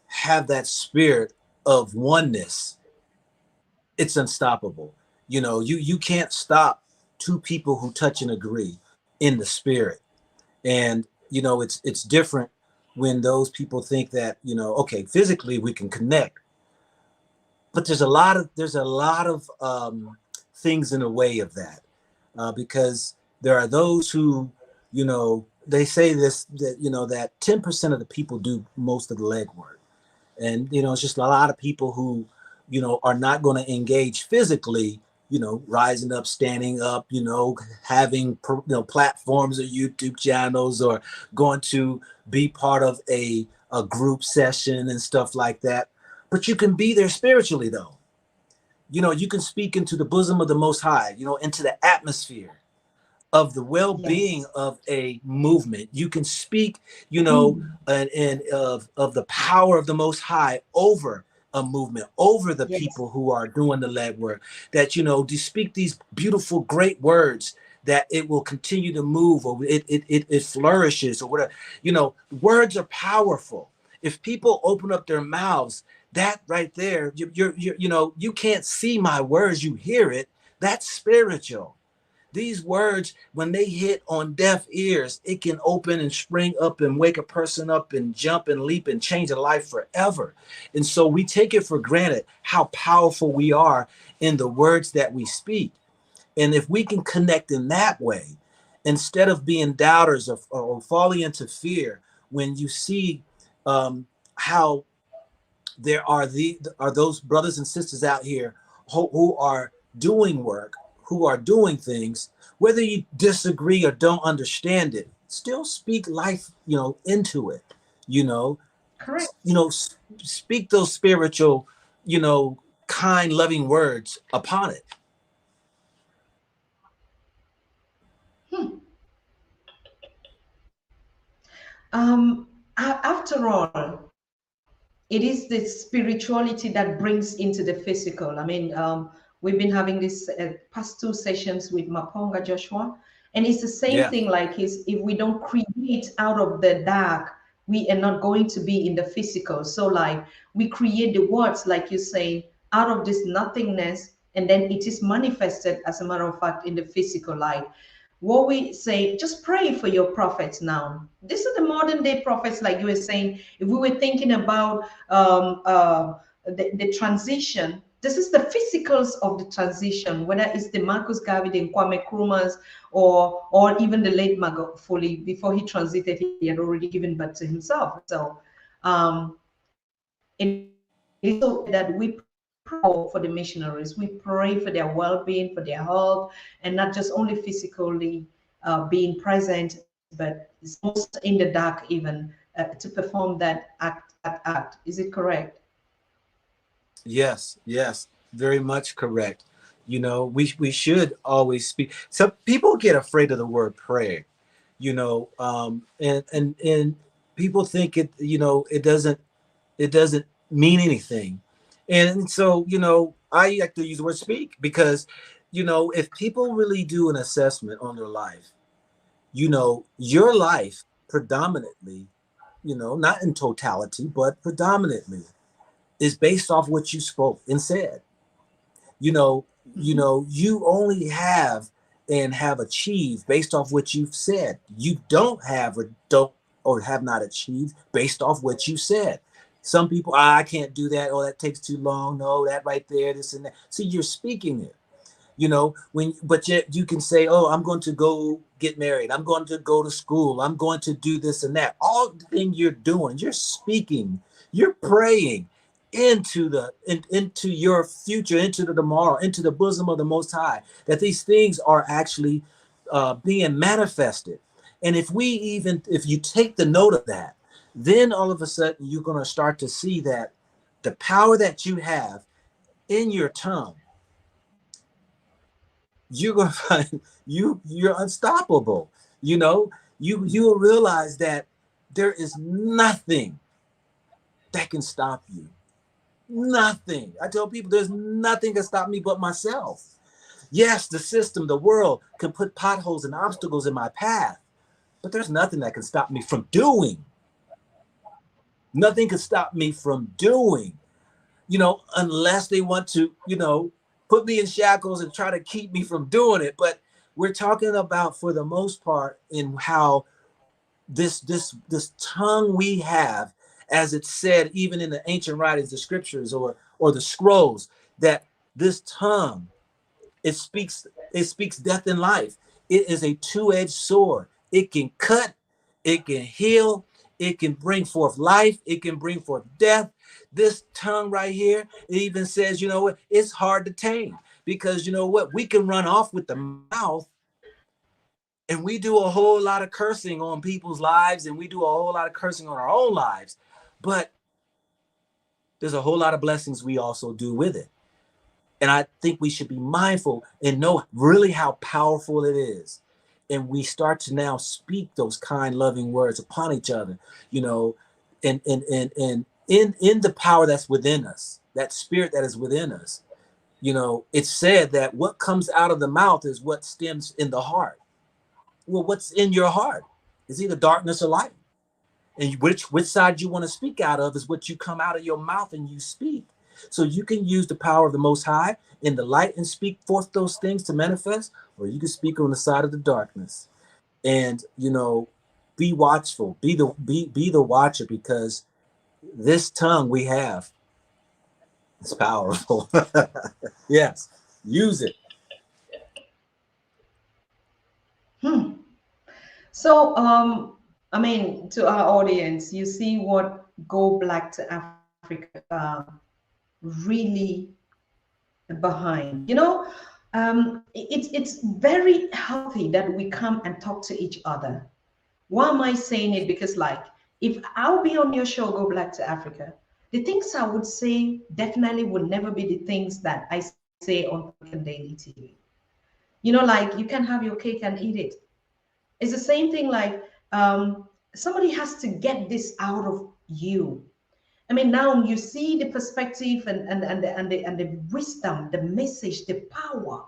have that spirit of oneness, it's unstoppable. You can't stop two people who touch and agree in the spirit. And it's different when those people think that, okay, physically we can connect, but there's a lot of things in the way of that, because there are those who, they say this, that that 10% of the people do most of the legwork. And it's just a lot of people who are not going to engage physically, rising up, standing up, having platforms or YouTube channels, or going to be part of a group session and stuff like that. But you can be there spiritually, though. You can speak into the bosom of the Most High, into the atmosphere of the well-being Yes. of a movement. You can speak, Mm. and of the power of the Most High over a movement, over the Yes. people who are doing the legwork. That to speak these beautiful, great words, that it will continue to move, or it flourishes, or whatever. Words are powerful. If people open up their mouths, that right there, you can't see my words, you hear it. That's spiritual. These words, when they hit on deaf ears, it can open and spring up and wake a person up and jump and leap and change a life forever. And so we take it for granted how powerful we are in the words that we speak. And if we can connect in that way, instead of being doubters, or falling into fear, when you see how there are those brothers and sisters out here who are doing work, who are doing things, whether you disagree or don't understand it, still speak life, into it, you know, Correct. speak those spiritual, you know, kind, loving words upon it. Hmm. After all, it is the spirituality that brings into the physical. I mean, we've been having this past two sessions with Maponga Joshua, and it's the same Yeah. thing. Like, if we don't create out of the dark, we are not going to be in the physical. So, like, we create the words, like you're saying, out of this nothingness, and then it is manifested, as a matter of fact, in the physical. Like, what we say, just pray for your prophets now. These are the modern day prophets, like you were saying. If we were thinking about the transition, this is the physicals of the transition, whether it's the Marcus Garvey, the Kwame Nkrumahs, or even the late Magufuli. Before he transited, he had already given birth to himself. So it is so important that we pray for the missionaries. We pray for their well-being, for their health, and not just only physically being present, but it's almost in the dark even, to perform that act. Is it correct? Yes, yes, very much correct. We should always speak. Some people get afraid of the word prayer, and people think it doesn't mean anything. And so, I like to use the word speak, because, if people really do an assessment on their life, your life predominantly, not in totality, but predominantly is based off what you spoke and said. You know, Mhm. you only have and have achieved based off what you've said. You don't have, or have not achieved based off what you said. Some people, I can't do that. Oh, that takes too long. No, that right there, this and that. See, you're speaking it. You know, but yet you can say, oh, I'm going to go get married, I'm going to go to school, I'm going to do this and that. All the thing you're doing, you're speaking, you're praying into your future, into the tomorrow, into the bosom of the Most High, that these things are actually being manifested. And if you take the note of that, then all of a sudden you're going to start to see that the power that you have in your tongue, you're gonna find you're unstoppable. You know, you'll realize that there is nothing that can stop you. Nothing. I tell people there's nothing can stop me but myself. Yes, the system, the world can put potholes and obstacles in my path, but there's nothing that can stop me from doing. Nothing can stop me from doing, unless they want to, put me in shackles and try to keep me from doing it. But we're talking about, for the most part, in how this tongue we have, as it's said even in the ancient writings, the scriptures or the scrolls, that this tongue, it speaks death and life. It is a two-edged sword. It can cut, it can heal, it can bring forth life, it can bring forth death. This tongue right here, it even says, it's hard to tame, because we can run off with the mouth, and we do a whole lot of cursing on people's lives, and we do a whole lot of cursing on our own lives, but there's a whole lot of blessings we also do with it. And I think we should be mindful and know really how powerful it is. And we start to now speak those kind, loving words upon each other, and in the power that's within us, that spirit that is within us. It's said that what comes out of the mouth is what stems in the heart. Well, what's in your heart is either darkness or light. And which side you want to speak out of is what you come out of your mouth and you speak. So you can use the power of the Most High in the light and speak forth those things to manifest, or you can speak on the side of the darkness. And be watchful, be the watcher, because this tongue we have is powerful. Yes, use it. So to our audience, you see what Go Black to Africa really behind. It's very healthy that we come and talk to each other. Why am I saying it? Because if I'll be on your show, Go Black to Africa, the things I would say definitely would never be the things that I say on daily TV. You can have your cake and eat it. It's the same thing. Somebody has to get this out of you. Now you see the perspective and the wisdom, the message, the power,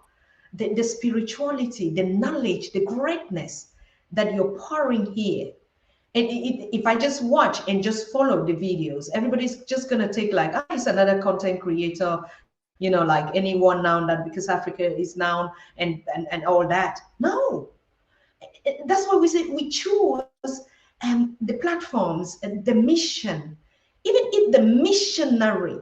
the spirituality, the knowledge, the greatness that you're pouring here. And if I just watch and just follow the videos, everybody's just gonna take it's another content creator, like anyone now, that because Africa is now and all that. No, that's why we say we choose the platforms and the mission. Even if the missionary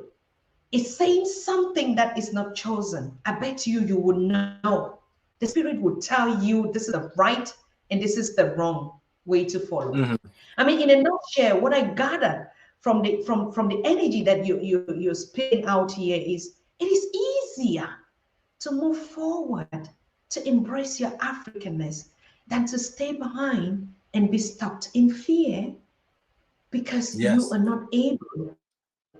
is saying something that is not chosen, I bet you would know. The Spirit would tell you this is the right and this is the wrong way to follow. Mm-hmm. In a nutshell, what I gathered from the energy that you're spitting out here is it is easier to move forward, to embrace your Africanness, than to stay behind and be stuck in fear because you are not able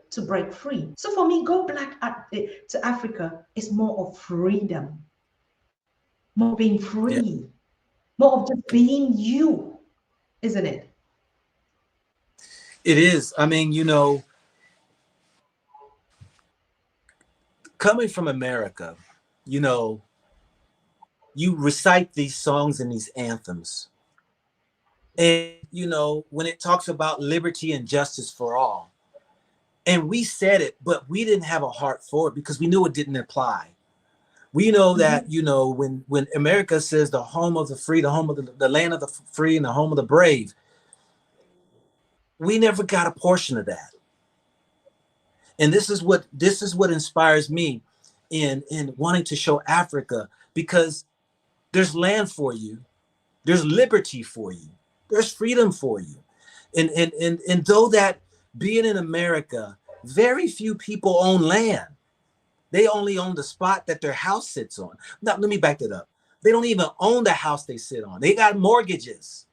to break free. So for me, Go Black to Africa is more of freedom, more being free, more of just being you, isn't it? It is. Coming from America, you recite these songs and these anthems. And, when it talks about liberty and justice for all, and we said it, but we didn't have a heart for it because we knew it didn't apply. We know that, when America says the home of the free, the home of the land of the free and the home of the brave, we never got a portion of that. And this is what inspires me in wanting to show Africa, because there's land for you, there's liberty for you, there's freedom for you. And though that being in America, very few people own land. They only own the spot that their house sits on. Now, let me back that up. They don't even own the house they sit on. They got mortgages.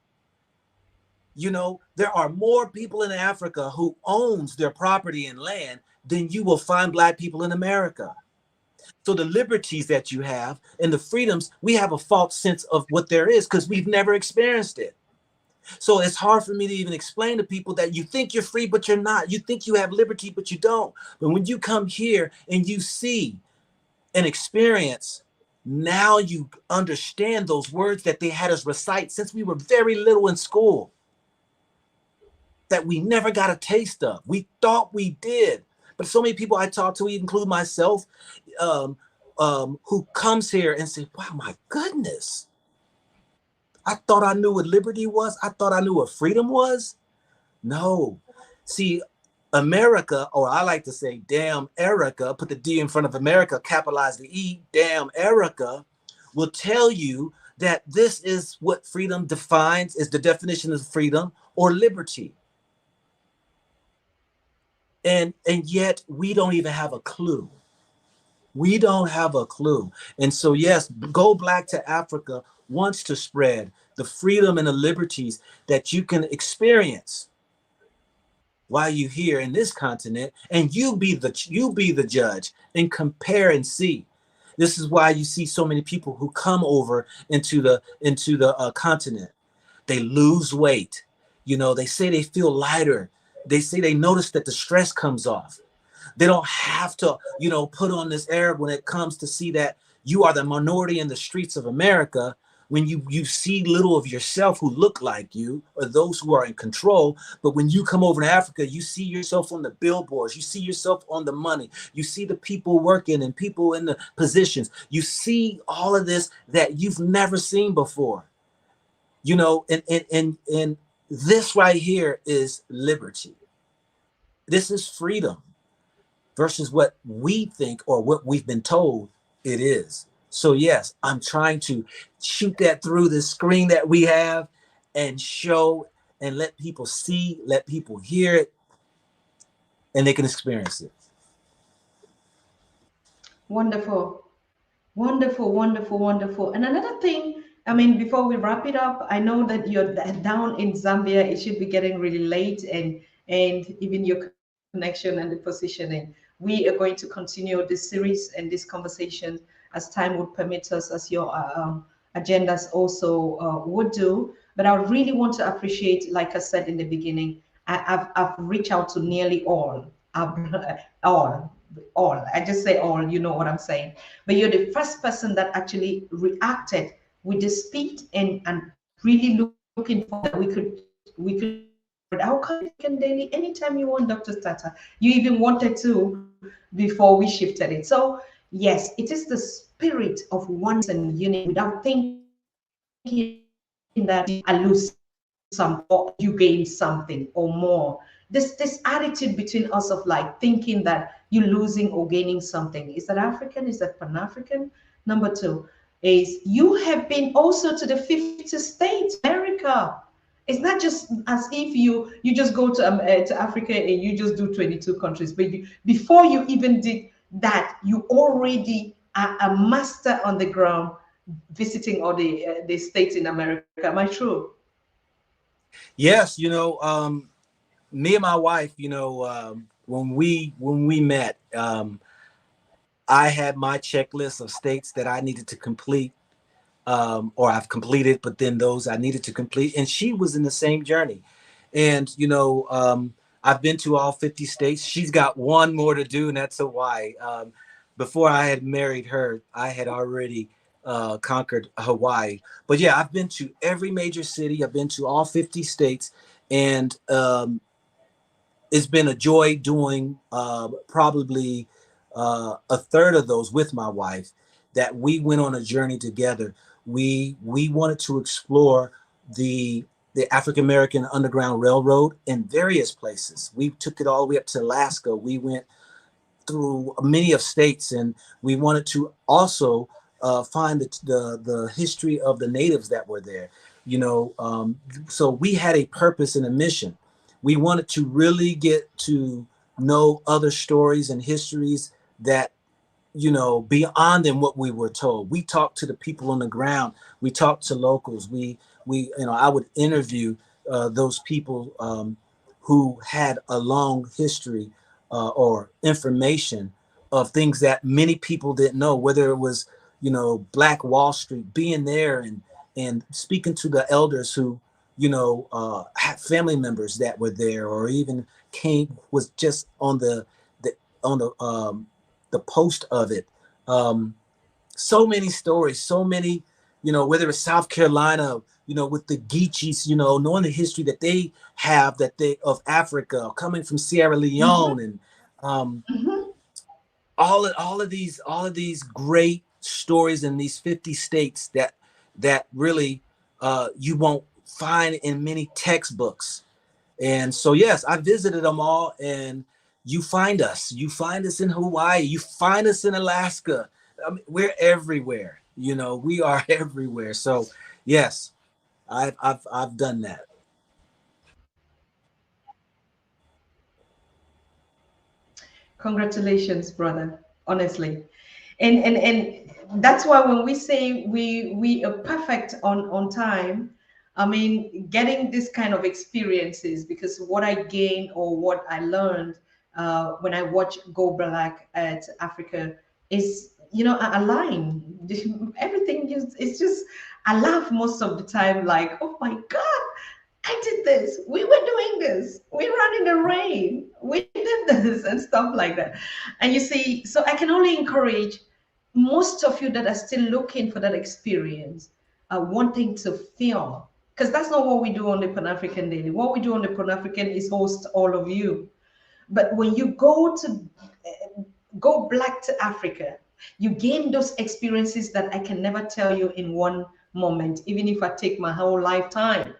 You know, there are more people in Africa who owns their property and land than you will find Black people in America. So the liberties that you have and the freedoms, we have a false sense of what there is because we've never experienced it. So it's hard for me to even explain to people that you think you're free, but you're not. You think you have liberty, but you don't. But when you come here and you see and experience, now you understand those words that they had us recite since we were very little in school, that we never got a taste of. We thought we did. But so many people I talk to, include myself, who comes here and say, wow, my goodness, I thought I knew what liberty was. I thought I knew what freedom was. No. See, America, or I like to say, damn Erica, put the D in front of America, capitalize the E, damn Erica, will tell you that this is what freedom defines, is the definition of freedom or liberty. And yet we don't even have a clue. We don't have a clue. And so, yes, Go Black to Africa wants to spread the freedom and the liberties that you can experience while you're here in this continent, and you be the judge and compare and see. This is why you see so many people who come over into the continent. They lose weight. You know, they say they feel lighter. They say they notice that the stress comes off. They don't have to, put on this air when it comes to see that you are the minority in the streets of America, when you see little of yourself who look like you or those who are in control. But when you come over to Africa, you see yourself on the billboards, you see yourself on the money, you see the people working and people in the positions. You see all of this that you've never seen before. And this right here is liberty. This is freedom versus what we think or what we've been told it is. So yes, I'm trying to shoot that through the screen that we have and show and let people see, let people hear it, and they can experience it. Wonderful. Wonderful, wonderful, wonderful. And another thing, I mean, before we wrap it up, I know that you're down in Zambia. It should be getting really late, and even your connection and the positioning. We are going to continue this series and this conversation as time would permit us, as your agendas also would do. But I really want to appreciate, like I said in the beginning, I've reached out to nearly all, all, all. I just say all. You know what I'm saying. But you're the first person that actually reacted with the speed and really looking for that we could how come you can daily anytime you want, Dr. Tatah. You even wanted to before we shifted it. So yes, it is the spirit of oneness and unity without thinking that I lose some or you gain something or more. This attitude between us of like thinking that you're losing or gaining something. Is that African? Is that Pan-African? Number two is you have been also to the 50 states, America. It's not just as if you just go to Africa and you just do 22 countries, but before you even did that, you already are a master on the ground, visiting all the states in America. Am I true? Yes, me and my wife, when we met, I had my checklist of states that I needed to complete, or I've completed, but then those I needed to complete. And she was in the same journey. And, I've been to all 50 states. She's got one more to do, and that's Hawaii. Before I had married her, I had already conquered Hawaii. But yeah, I've been to every major city. I've been to all 50 states. And it's been a joy doing probably a third of those with my wife, that we went on a journey together. We wanted to explore the African American Underground Railroad in various places. We took it all the way up to Alaska. We went through many of states, and we wanted to also find the history of the natives that were there. You know, so we had a purpose and a mission. We wanted to really get to know other stories and histories that, you know, beyond than what we were told. We talked to the people on the ground. We talked to locals. You know, I would interview those people who had a long history or information of things that many people didn't know, whether it was, you know, Black Wall Street, being there and speaking to the elders who, you know, had family members that were there, or even was just on on the post of it. So many stories, so many, you know, whether it's South Carolina, you know, with the Geechees, you know, knowing the history that they have, of Africa, coming from Sierra Leone, and Mm-hmm. all of these great stories in these 50 states that really you won't find in many textbooks. And so, yes, I visited them all, and you find us. You find us in Hawaii. You find us in Alaska. I mean, we're everywhere. You know, we are everywhere. So, yes, I've done that. Congratulations, brother. Honestly, and that's why when we say we are perfect on time, I mean, getting this kind of experiences, because what I gained or what I learned when I watch Go Black at Africa is, you know, I align everything. It's just I laugh most of the time, like, oh my God, I did this. We were doing this. We ran in the rain. We did this and stuff like that. And you see, so I can only encourage most of you that are still looking for that experience, wanting to film, because that's not what we do on the Pan African Daily. What we do on the Pan African is host all of you. But when you go black to Africa, you gain those experiences that I can never tell you in one moment, even if I take my whole lifetime.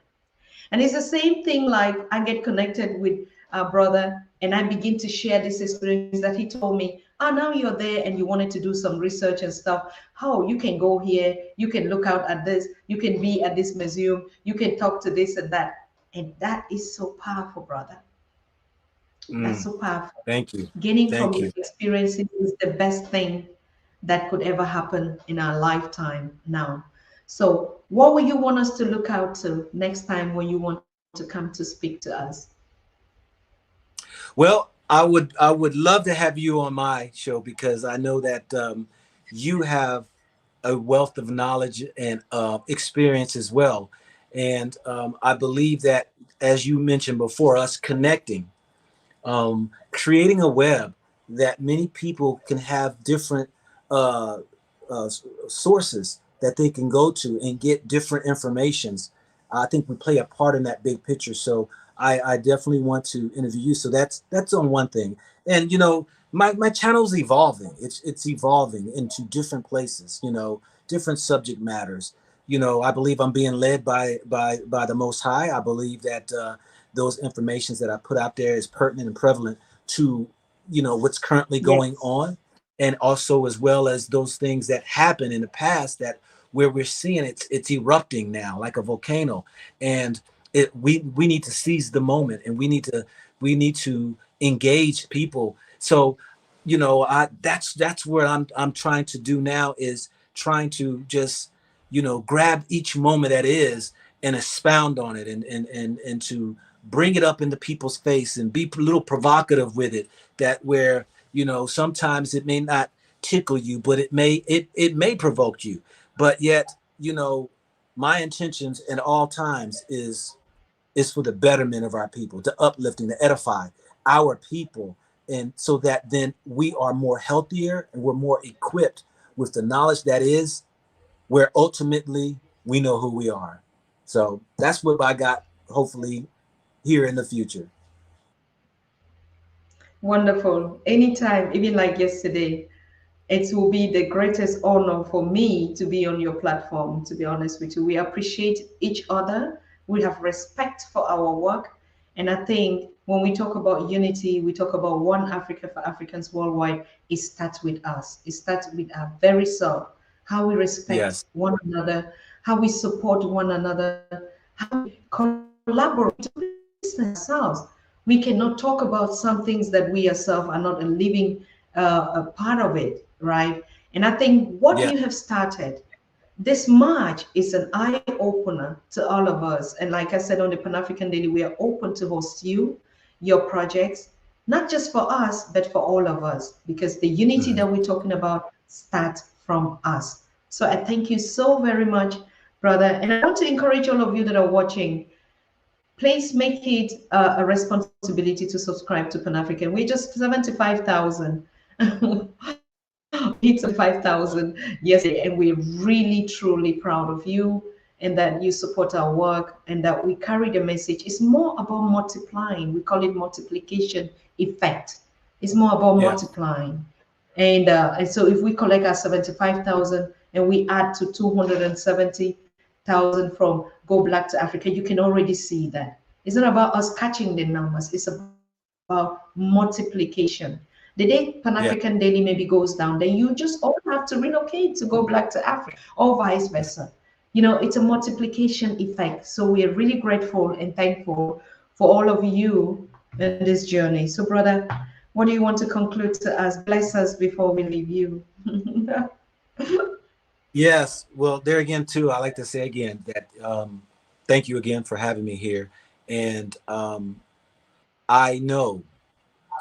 And it's the same thing, like I get connected with a brother and I begin to share this experience that he told me, oh, now you're there and you wanted to do some research and stuff. Oh, you can go here, you can look out at this, you can be at this museum, you can talk to this and that. And that is so powerful, brother. That's Mm, so powerful. thank you. Gaining from Thank your you. experiences is the best thing that could ever happen in our lifetime now. So, what will you want us to look out to next time when you want to come to speak to us? Well, I would love to have you on my show, because I know that you have a wealth of knowledge and experience as well. And I believe that, as you mentioned before, us connecting, creating a web that many people can have different uh, uh, sources that they can go to and get different informations. I think we play a part in that big picture. So I definitely want to interview you. So that's on one thing. And you know, my channel's evolving. It's evolving into different places. You know, different subject matters. You know, I believe I'm being led by the Most High. I believe that those informations that I put out there is pertinent and prevalent to, you know, what's currently going Yes. on, and also as well as those things that happened in the past, that where we're seeing it's erupting now like a volcano. And we need to seize the moment, and we need to engage people. So, you know, that's where I'm trying to do now, is trying to just, you know, grab each moment that is, and expound on it, and to bring it up into people's face and be a little provocative with it, that where, you know, sometimes it may not tickle you, but it may provoke you. But yet, you know, my intentions at all times is for the betterment of our people, to uplifting, to edify our people, and so that then we are more healthier and we're more equipped with the knowledge that is, where ultimately we know who we are. So that's what I got, hopefully, here in the future. Wonderful. Anytime, even like yesterday, it will be the greatest honor for me to be on your platform, to be honest with you. We appreciate each other. We have respect for our work. And I think when we talk about unity, we talk about one Africa for Africans worldwide. It starts with us. It starts with our very self, how we respect Yes. one another, how we support one another, how we collaborate to business ourselves. We cannot talk about some things that we ourselves are not a living a part of it, right? And I think what Yeah. you have started this March is an eye opener to all of us. And like I said on the Pan African Daily, we are open to host you, your projects, not just for us, but for all of us, because the unity Mhm. that we're talking about starts from us. So I thank you so very much, brother. And I want to encourage all of you that are watching, please make it a responsibility to subscribe to Pan African. We're just 75,000. We hit 75,000 yesterday, and we're really, truly proud of you and that you support our work and that we carry the message. It's more about multiplying. We call it multiplication effect. It's more about Yeah. multiplying. And so if we collect our 75,000 and we add to 270,000 from Go Black to Africa, you can already see that. It's not about us catching the numbers, it's about multiplication. The day Pan African Yeah. Daily maybe goes down, then you just all have to relocate to Go Black to Africa or vice versa. You know, it's a multiplication effect. So we are really grateful and thankful for all of you in this journey. So, brother, what do you want to conclude to us? Bless us before we leave you. Yes. Well, there again, too, I like to say again that thank you again for having me here. And I know,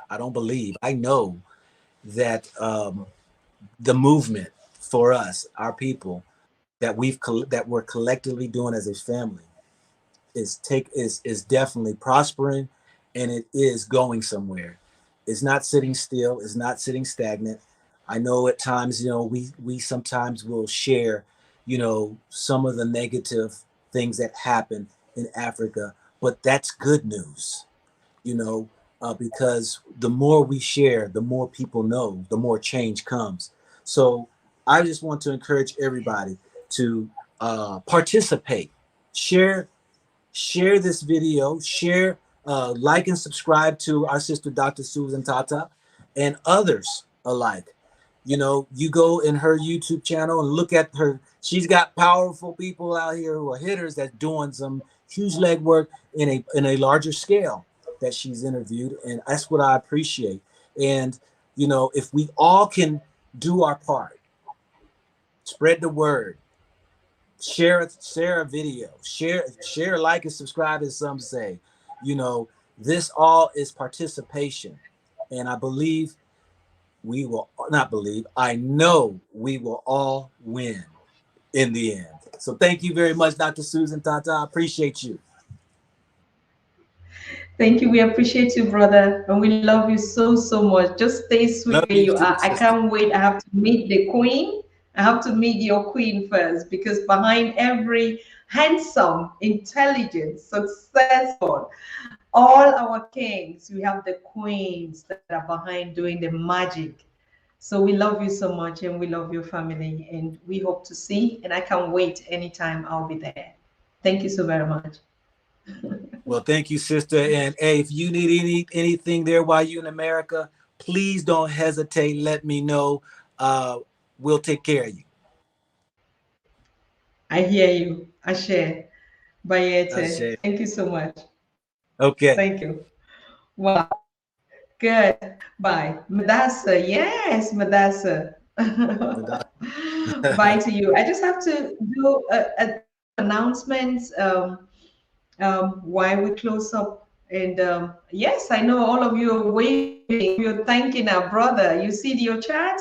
I don't believe, I know that the movement for us, our people, that we're collectively doing as a family is definitely prospering, and it is going somewhere. It's not sitting still. It's not sitting stagnant. I know at times, we sometimes will share, some of the negative things that happen in Africa, but that's good news, you know, because the more we share, the more people know, the more change comes. So I just want to encourage everybody to participate, share share this video, share, like and subscribe to our sister, Dr. Susan Tatah, and others alike. You go in her YouTube channel and look at her. She's got powerful people out here who are hitters that's doing some huge leg work in a larger scale that she's interviewed. And that's what I appreciate. And, if we all can do our part, spread the word, share a video, share, like and subscribe, as some say. you know this all is participation, and I believe we will not believe I know we will all win in the end. So thank you very much, Dr. Susan Tatah. I appreciate you. Thank you. We appreciate you, brother. And we love you so, so much. Just stay sweet Love where you you too, are. I sister. can't wait. I have to meet the queen. I have to meet your queen first because behind every handsome, intelligent, successful, all our kings, we have the queens that are behind doing the magic. So we love you so much and we love your family and we hope to see. And I can't wait anytime I'll be there. Thank you so very much. Well, thank you, sister. And hey, if you need anything there while you're in America, please don't hesitate. Let me know. Uh, we'll take care of you. I hear you. I share. I Bayete. say, Thank you so much. okay. Thank you. Wow. Good. Bye. Madassa. Yes, Madassa. Bye to you. I just have to do a announcements while we close up. And yes, I know all of you are waiting. You're thanking our brother. You see your chat?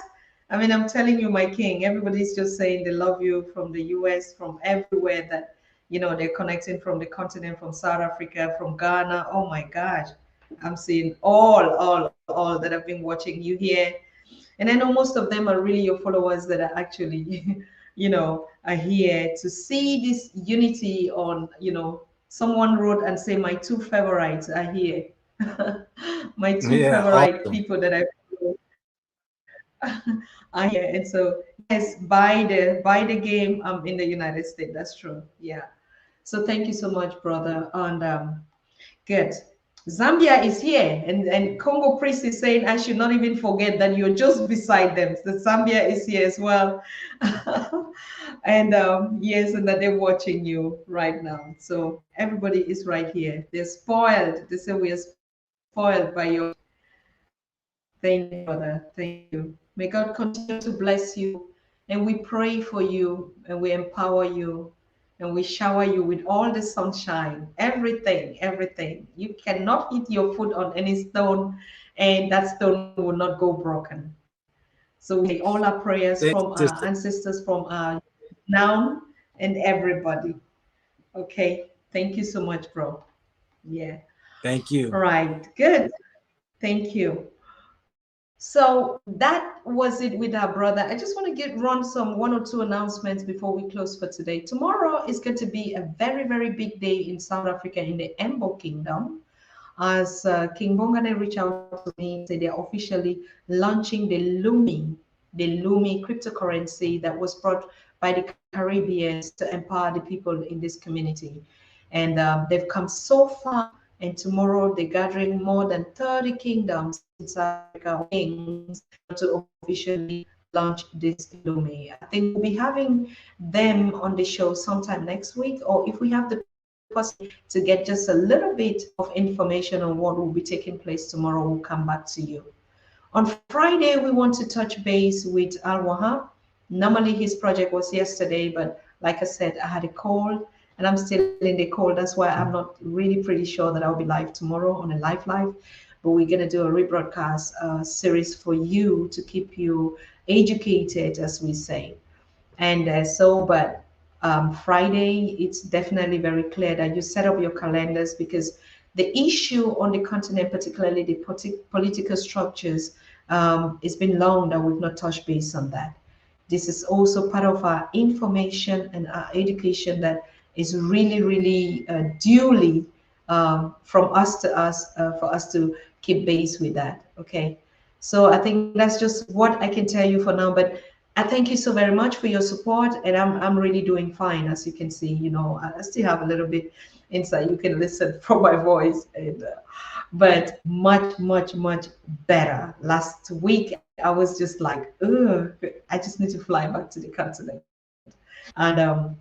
I mean, I'm telling you, my king, everybody's just saying they love you from the US, from everywhere that, they're connecting from the continent, from South Africa, from Ghana. Oh my gosh. I'm seeing all that have been watching you here. And I know most of them are really your followers that are actually, are here to see this unity on, someone wrote and say, my two favorites are here. My two Yeah, favorite awesome. people that I follow are here. And so, yes, by the game, I'm in the United States. That's true. Yeah. So thank you so much, brother. And good. Zambia is here, and Congo Priest is saying I should not even forget that you're just beside them. The Zambia is here as well, and yes, and that they're watching you right now. So everybody is right here. They're spoiled. They say we are spoiled by your. Thank you, brother. Thank you. May God continue to bless you, and we pray for you, and we empower you, and we shower you with all the sunshine, everything, everything. You cannot hit your foot on any stone, and that stone will not go broken. So we take all our prayers Thank from you, our sister. ancestors, from our now, and everybody. Okay. Thank you so much, bro. Yeah. Thank All you. right. Good. Thank you. So that was it with our brother. I just want to run some one or two announcements before we close for today. Tomorrow is going to be a very, very big day in South Africa in the Embo Kingdom. As King Bongane reached out to me, say they're officially launching the Lumi cryptocurrency that was brought by the Caribbeans to empower the people in this community. And they've come so far. And tomorrow they're gathering more than 30 kingdoms in South Africa, kings, to officially launch this Lumi. I think we'll be having them on the show sometime next week, or if we have the possibility to get just a little bit of information on what will be taking place tomorrow, we'll come back to you. On Friday, we want to touch base with Al Wahab. Normally, his project was yesterday, but like I said, I had a call and I'm still in the call. That's why I'm not really pretty sure that I'll be live tomorrow on a live. But we're going to do a rebroadcast series for you to keep you educated, as we say. And but Friday, it's definitely very clear that you set up your calendars, because the issue on the continent, particularly the political structures, it's been long that we've not touched base on that. This is also part of our information and our education that is really, really duly from us to us for us to keep base with that. Okay. So I think that's just what I can tell you for now. But I thank you so very much for your support, and I'm really doing fine, as you can see. You know, I still have a little bit inside. You can listen from my voice, and but much better. Last week I was just like, ugh, I just need to fly back to the continent, and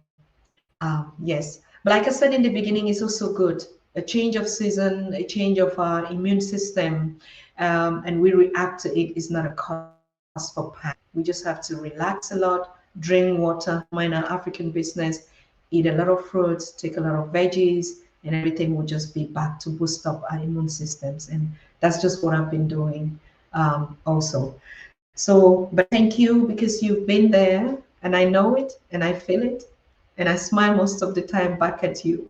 yes. But like I said in the beginning, it's also good. A change of season, a change of our immune system, and we react to it is not a cause for panic. We just have to relax a lot, drink water, mind our African business, eat a lot of fruits, take a lot of veggies, and everything will just be back to boost up our immune systems. And that's just what I've been doing also. So, but thank you, because you've been there, and I know it, and I feel it, and I smile most of the time back at you.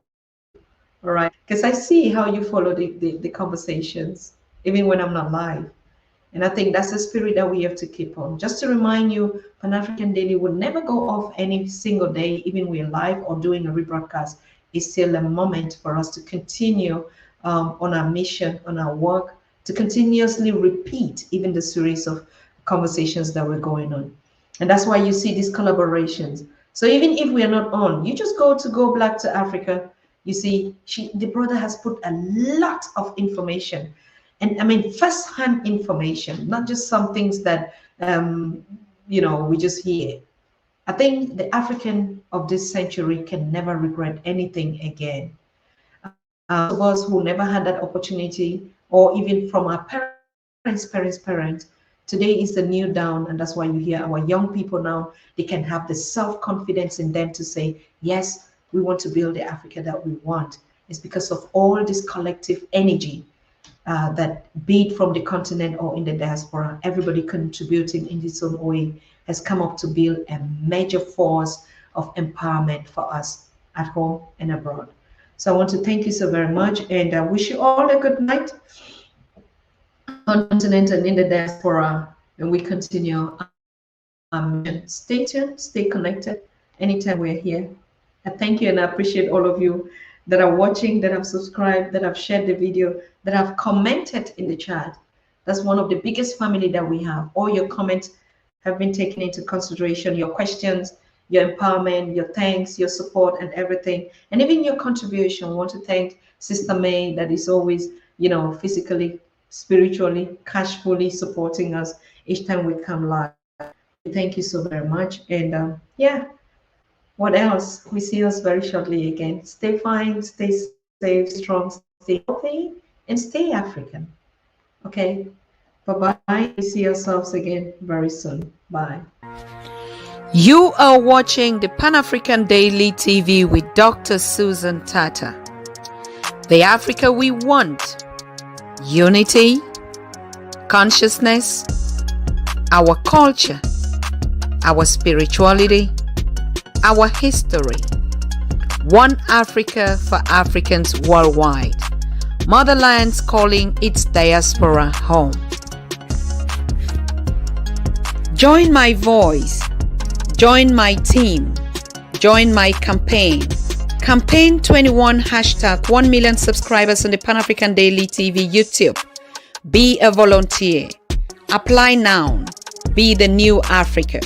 All right, because I see how you follow the conversations, even when I'm not live. And I think that's the spirit that we have to keep on. Just to remind you, Pan African Daily would never go off any single day, even we're live or doing a rebroadcast. It's still a moment for us to continue on our mission, on our work, to continuously repeat even the series of conversations that we're going on. And that's why you see these collaborations. So even if we are not on, you just go to Go Black to Africa. You see, the brother has put a lot of information, and I mean first-hand information, not just some things that we just hear. I think the African of this century can never regret anything again. Those of us who never had that opportunity, or even from our parents, today is the new dawn, and that's why you hear our young people now, they can have the self-confidence in them to say, yes, we want to build the Africa that we want. It's because of all this collective energy that, be it from the continent or in the diaspora, everybody contributing in its own way, has come up to build a major force of empowerment for us at home and abroad. So I want to thank you so very much, and I wish you all a good night on continent and in the diaspora, and we continue our mission. Stay tuned, stay connected. Anytime we're here, I thank you, and I appreciate all of you that are watching, that have subscribed, that have shared the video, that have commented in the chat. That's one of the biggest family that we have. All your comments have been taken into consideration, your questions, your empowerment, your thanks, your support, and everything, and even your contribution. I want to thank Sister May, that is always, physically, spiritually, cashfully supporting us each time we come live. Thank you so very much. And yeah, what else? We see us very shortly again. Stay fine, stay safe, strong, stay healthy, and stay African. Okay? Bye-bye. We see ourselves again very soon. Bye. You are watching the Pan-African Daily TV with Dr. Susan Tatah. The Africa we want. Unity, consciousness, our culture, our spirituality, our history. One Africa for Africans worldwide. Motherland's calling its diaspora home. Join my voice. Join my team. Join my campaign. Campaign 21 hashtag 1 million subscribers on the Pan-African Daily TV YouTube. Be a volunteer. Apply now. Be the new Africa.